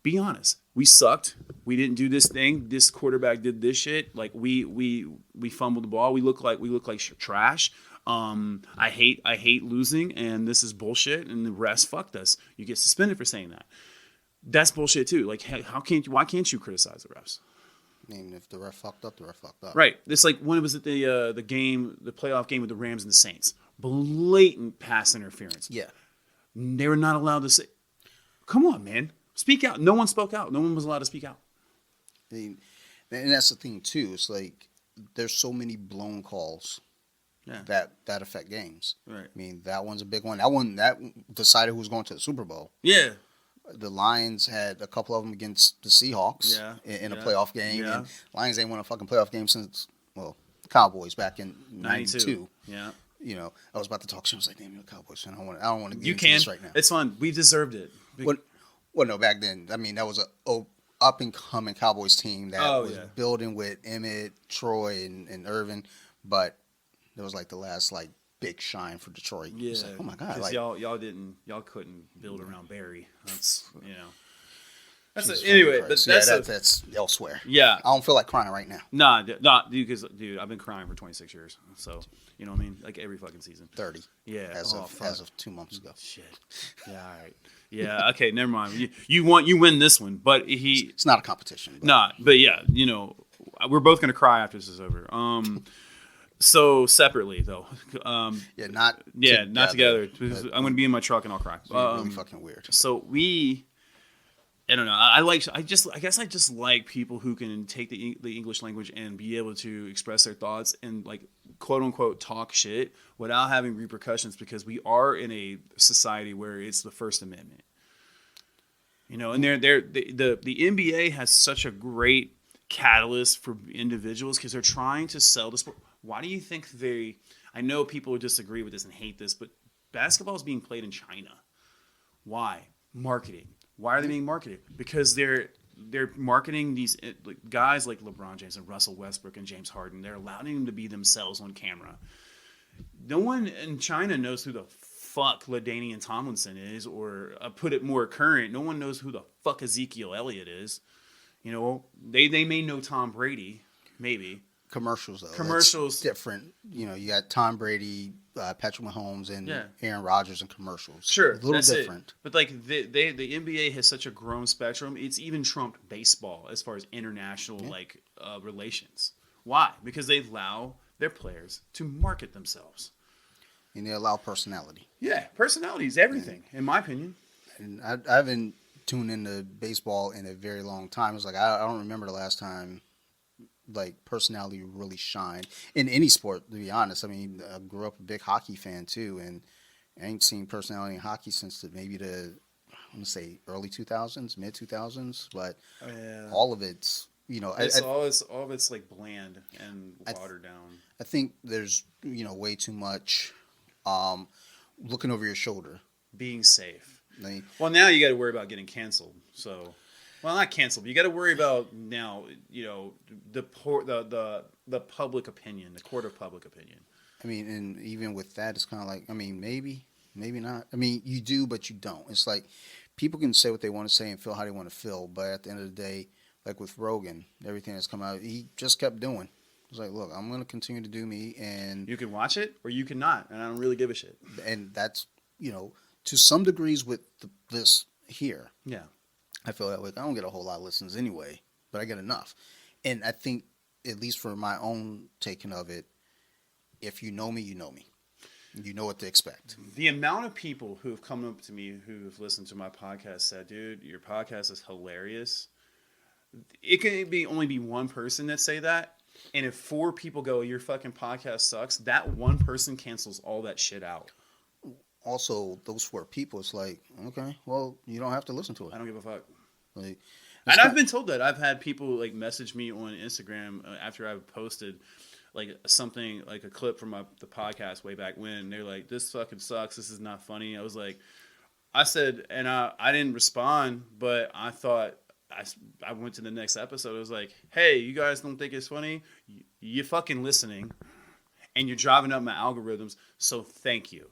be honest. We sucked. We didn't do this thing. This quarterback did this shit. We fumbled the ball. We look like trash. I hate losing, and this is bullshit. And the refs fucked us. You get suspended for saying that. That's bullshit too. Why can't you criticize the refs? I mean, if the ref fucked up, the ref fucked up. Right. It's when it was at the playoff game with the Rams and the Saints. Blatant pass interference. Yeah. They were not allowed to say, come on, man. Speak out. No one spoke out. No one was allowed to speak out. I mean, and that's the thing, too. It's there's so many blown calls that affect games. Right. I mean, that one's a big one. That decided who was going to the Super Bowl. Yeah. The Lions had a couple of them against the Seahawks in a playoff game. Yeah. And Lions ain't won a fucking playoff game since, Cowboys back in 92. Yeah. I was about to talk shit. I was like, damn, you're a Cowboys fan. I don't want to get into this right now. It's fun. We deserved it. Well, no, back then, I mean, that was a up-and-coming Cowboys team that was building with Emmett, Troy, and Irvin. But it was the last, big shine for Detroit. Yeah. It's oh my god! Y'all couldn't build around Barry. That's anyway. But that's elsewhere. Yeah. I don't feel like crying right now. Nah, dude, I've been crying for 26 years. So you know what I mean? Every fucking season. 30. Yeah. As of 2 months ago. Shit. Yeah. All right. Yeah. Okay. Never mind. You win this one, but It's not a competition. But yeah, we're both gonna cry after this is over. So separately though, not together. I'm gonna be in my truck and I'll cry. Really fucking weird. So I don't know. I guess I just like people who can take the English language and be able to express their thoughts and quote unquote talk shit without having repercussions, because we are in a society where it's the First Amendment. And the NBA has such a great catalyst for individuals because they're trying to sell the sport. Why do you think I know people would disagree with this and hate this, but basketball is being played in China. Why? Marketing. Why are they being marketed? Because they're marketing these like, guys like LeBron James and Russell Westbrook and James Harden. They're allowing them to be themselves on camera. No one in China knows who the fuck LaDainian Tomlinson is, or put it more current, no one knows who the fuck Ezekiel Elliott is. You know, they may know Tom Brady, maybe. Commercials, though. Commercials. That's different. You know, you got Tom Brady, Patrick Mahomes, and Aaron Rodgers in commercials. Sure. A little different. It. But, like, the NBA has such a grown spectrum. It's even trumped baseball as far as international, relations. Why? Because they allow their players to market themselves. And they allow personality. Yeah, personality is everything, in my opinion. And I haven't tuned into baseball in a very long time. It's like I don't remember the last time like personality really shined in any sport. To be honest, I mean, I grew up a big hockey fan too, and I ain't seen personality in hockey since maybe I'm gonna say early 2000s, mid 2000s. But all of it's all of it's like bland and watered down. I think there's way too much looking over your shoulder, being safe. Well, now you got to worry about getting canceled. So, well, not canceled, but you got to worry about now. The public opinion, the court of public opinion. I mean, and even with that, it's kind of like, I mean, maybe not. I mean, you do, but you don't. It's like people can say what they want to say and feel how they want to feel, but at the end of the day, like with Rogan, everything that's come out, he just kept doing. It's like, look, I'm going to continue to do me, and you can watch it or you cannot, and I don't really give a shit. And that's, to some degrees with this here. Yeah. I feel that way. I don't get a whole lot of listens anyway, but I get enough. And I think, at least for my own taking of it, if you know me, you know me. You know what to expect. The amount of people who have come up to me who have listened to my podcast said, dude, your podcast is hilarious. It can only be one person that say that. And if 4 people go, your fucking podcast sucks, that one person cancels all that shit out. Also, those 4 people, it's like, okay, well, you don't have to listen to it. I don't give a fuck. Like, and I've been told that. I've had people like message me on Instagram after I've posted like something, like a clip from the podcast way back when. They're like, this fucking sucks. This is not funny. I said, and I didn't respond, but I thought, I went to the next episode. I was like, hey, you guys don't think it's funny? You're fucking listening, and you're driving up my algorithms, so thank you.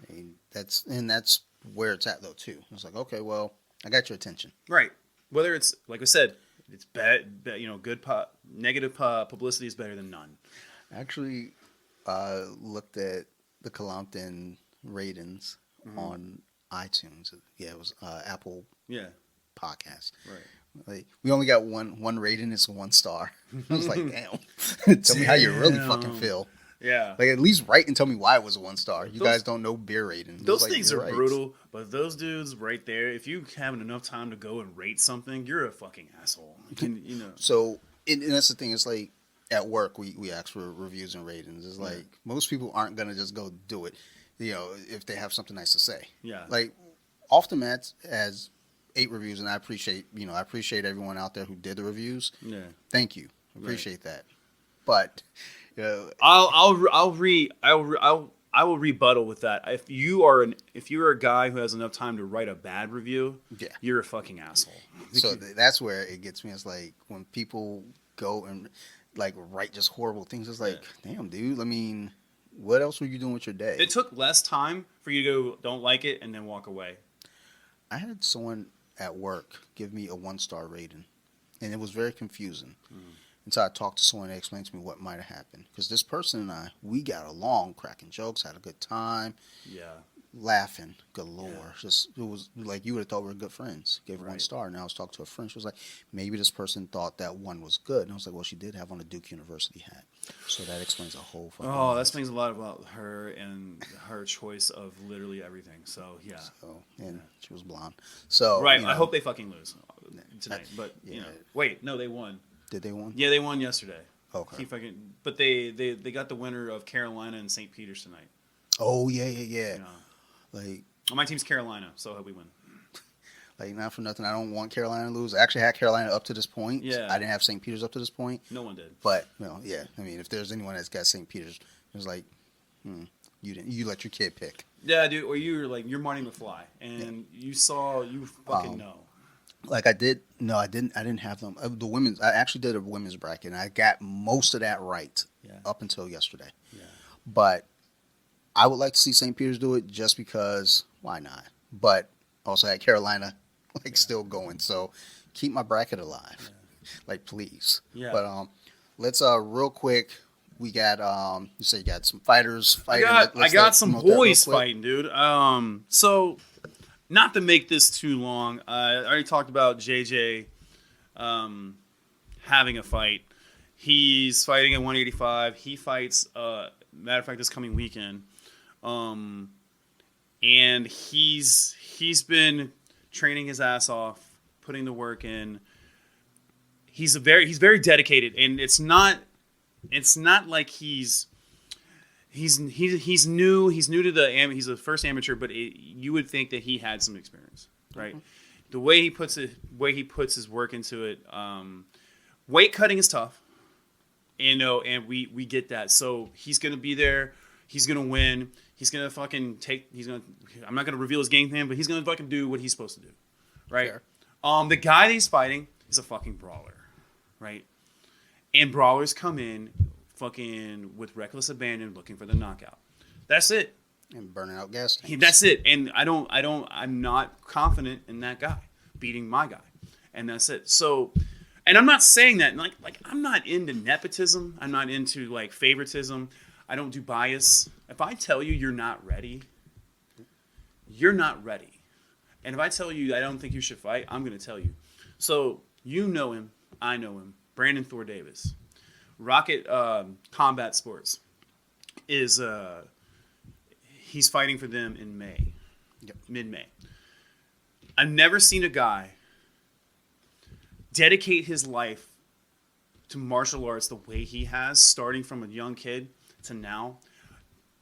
And that's where it's at, though, too. It's like, okay, well, I got your attention. Right. Whether it's, like I said, it's bad, negative publicity is better than none. I actually looked at the Columpton ratings on iTunes. Yeah, it was Apple podcast. Right. Like, we only got one rating. It's 1 star. I was like, damn. Tell me how you really fucking feel. Yeah. Like, at least write and tell me why it was a 1 star. You guys don't know beer ratings. Those things are brutal, but those dudes right there, if you haven't enough time to go and rate something, you're a fucking asshole. So, and that's the thing. It's like, at work, we ask for reviews and ratings. It's like, most people aren't going to just go do it, if they have something nice to say. Yeah. Like, Off the Mats has 8 reviews, and I appreciate everyone out there who did the reviews. Yeah. Thank you. Appreciate that. But I will rebuttal with that. If you're a guy who has enough time to write a bad review, you're a fucking asshole. So that's where it gets me. It's like when people go and like write just horrible things. It's like, damn, dude. I mean, what else were you doing with your day? It took less time for you to go, don't like it, and then walk away. I had someone at work give me a 1-star rating, and it was very confusing. Until I talked to someone that explained to me what might have happened. Because this person and I, we got along, cracking jokes, had a good time. Yeah. Laughing galore. Yeah. It was like you would have thought we were good friends. Gave her 1 star. And I was talking to a friend. She was like, maybe this person thought that 1 was good. And I was like, well, she did have on a Duke University hat. So that explains a whole fucking that explains a lot about her and her choice of literally everything. So, yeah. She was blonde. So right. I hope they fucking lose tonight. But, wait, no, they won. Did they win? Yeah, they won yesterday. Okay. But they got the winner of Carolina and St. Peter's tonight. Oh, yeah. Like, my team's Carolina, so I hope we win. Like, not for nothing, I don't want Carolina to lose. I actually had Carolina up to this point. Yeah. I didn't have St. Peter's up to this point. No one did. But, yeah. I mean, if there's anyone that's got St. Peter's, it was like, you let your kid pick. Yeah, dude. Or you're Marty McFly, and you fucking know. Like I did. No, I didn't. I didn't have them. The women's. I actually did a women's bracket, and I got most of that right Yeah. up until yesterday. Yeah. But I would like to see St. Peter's do it just because. Why not? But also had Carolina still going. So keep my bracket alive, like please. Yeah. But let's real quick. We got you say you got some fighters I fighting. got some promote that real boys quick. fighting, dude. So not to make this too long, I already talked about JJ having a fight. He's fighting at 185. He fights, matter of fact, this coming weekend. And he's been training his ass off, putting the work in. He's very dedicated, and it's not like he's new to the he's the first amateur, but you would think that he had some experience, right? The way he puts his work into it. Weight cutting is tough, and we get that. So he's gonna be there. He's gonna win. He's gonna fucking take. I'm not gonna reveal his game plan, but he's gonna fucking do what he's supposed to do, right? Fair. The guy that he's fighting is a fucking brawler, right? And brawlers come in fucking with reckless abandon, looking for the knockout. That's it. And burning out gas tanks. That's it. And I'm not confident in that guy beating my guy. And that's it. So, and I'm not saying that like I'm not into nepotism. I'm not into like favoritism. I don't do bias. If I tell you you're not ready, you're not ready. And if I tell you I don't think you should fight, I'm going to tell you. So, you know him. I know him. Brandon Thor Davis. Rocket Combat Sports is he's fighting for them in May. Yep. Mid-May. I've never seen a guy dedicate his life to martial arts the way he has, starting from a young kid to now,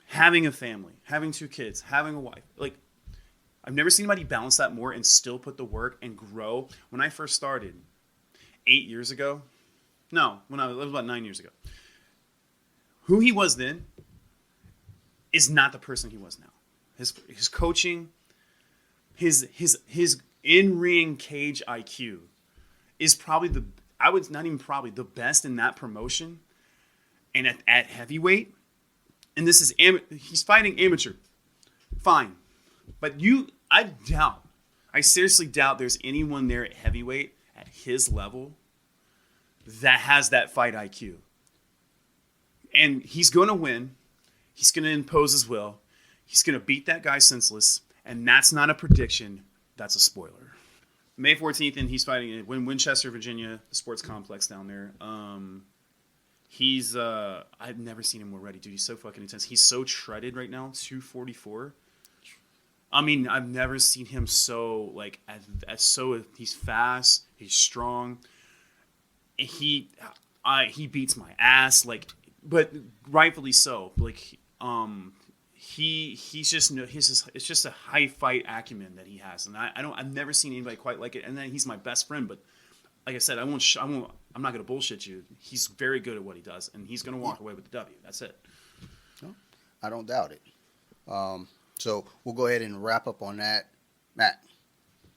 having a family, having 2 kids, having a wife. Like, I've never seen anybody balance that more and still put the work and grow. When I first started 8 years ago, no, when it was about 9 years ago, who he was then is not the person he was now. His coaching, his in-ring cage IQ is probably the best in that promotion. And at heavyweight, and this is he's fighting amateur, fine, but I seriously doubt there's anyone there at heavyweight at his level that has that fight IQ. And he's going to win. He's going to impose his will. He's going to beat that guy senseless. And that's not a prediction. That's a spoiler. May 14th, and he's fighting in Winchester, Virginia, the sports complex down there. I've never seen him more ready, dude. He's so fucking intense. He's so treaded right now, 244. I mean, I've never seen him so, he's fast, he's strong. He beats my ass, but rightfully so. It's just a high fight acumen that he has, and I've never seen anybody quite like it. And then he's my best friend, but like I said, I'm not gonna bullshit you. He's very good at what he does, and he's gonna walk away with the W. That's it. No, I don't doubt it. So we'll go ahead and wrap up on that. Matt,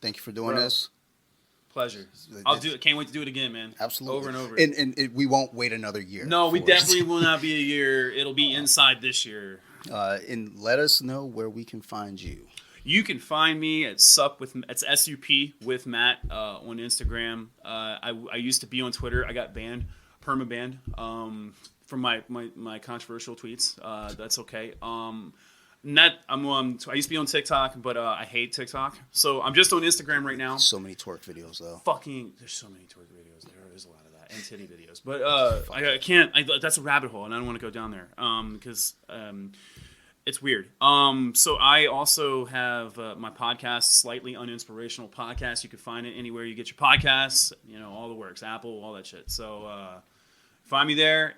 thank you for doing this. Pleasure. I'll do it. Can't wait to do it again, man. Absolutely. Over and over. And we won't wait another year. No, we definitely will not be a year. It'll be inside this year. And let us know where we can find you. You can find me at SUP with Matt on Instagram. I used to be on Twitter. I got banned, perma-banned, from my controversial tweets. That's okay. I used to be on TikTok, but I hate TikTok. So I'm just on Instagram right now. So many twerk videos, though. There's so many twerk videos. There's a lot of that. And titty videos. But I can't. That's a rabbit hole, and I don't want to go down there because it's weird. So I also have my podcast, Slightly Uninspirational Podcast. You can find it anywhere you get your podcasts. All the works. Apple, all that shit. So find me there.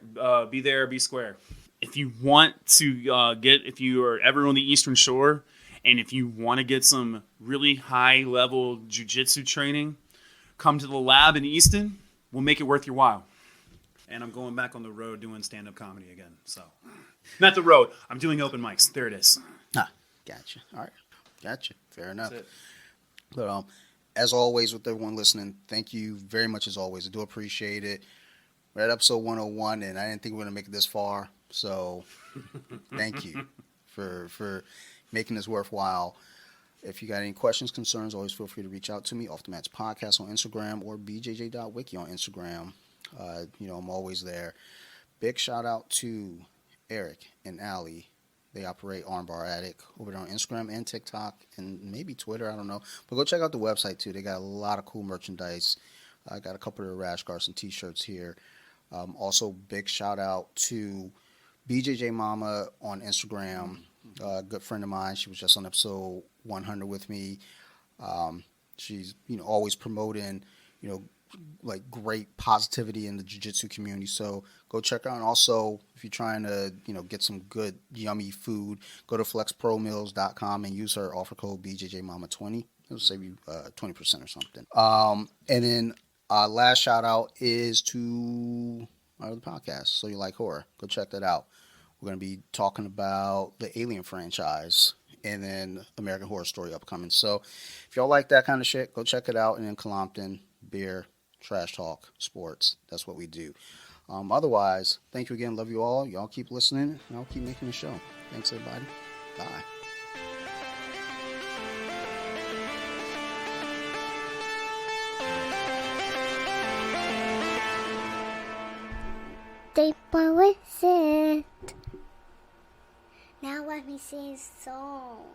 Be there. Be square. If you want to if you are ever on the Eastern Shore, and if you want to get some really high-level jiu-jitsu training, come to the lab in Easton. We'll make it worth your while. And I'm going back on the road doing stand-up comedy again. So, not the road. I'm doing open mics. There it is. Ah, gotcha. All right. Gotcha. Fair enough. That's it. But as always, with everyone listening, thank you very much as always. I do appreciate it. We're at episode 101, and I didn't think we were going to make it this far. So thank you for making this worthwhile. If you got any questions, concerns, always feel free to reach out to me, Off the Mats Podcast on Instagram or bjj.wiki on Instagram. I'm always there. Big shout out to Eric and Allie. They operate Armbar Attic over there on Instagram and TikTok and maybe Twitter. I don't know. But go check out the website, too. They got a lot of cool merchandise. I got a couple of the rash guards and T-shirts here. Also, big shout out to BJJ Mama on Instagram. A good friend of mine. She was just on episode 100 with me. She's always promoting like great positivity in the jiu-jitsu community. So go check out. And also, if you're trying to get some good yummy food, go to flexpromills.com and use her offer code BJJMama20. It'll save you 20% or something. And then last shout out is to our other podcast, So You Like Horror. Go check that out. We're going to be talking about the Alien franchise and then American Horror Story upcoming. So if y'all like that kind of shit, go check it out. And then Compton, beer, trash talk, sports. That's what we do. Otherwise, thank you again. Love you all. Y'all keep listening, and I'll keep making the show. Thanks, everybody. Bye. Deep with it. Now let me sing a song.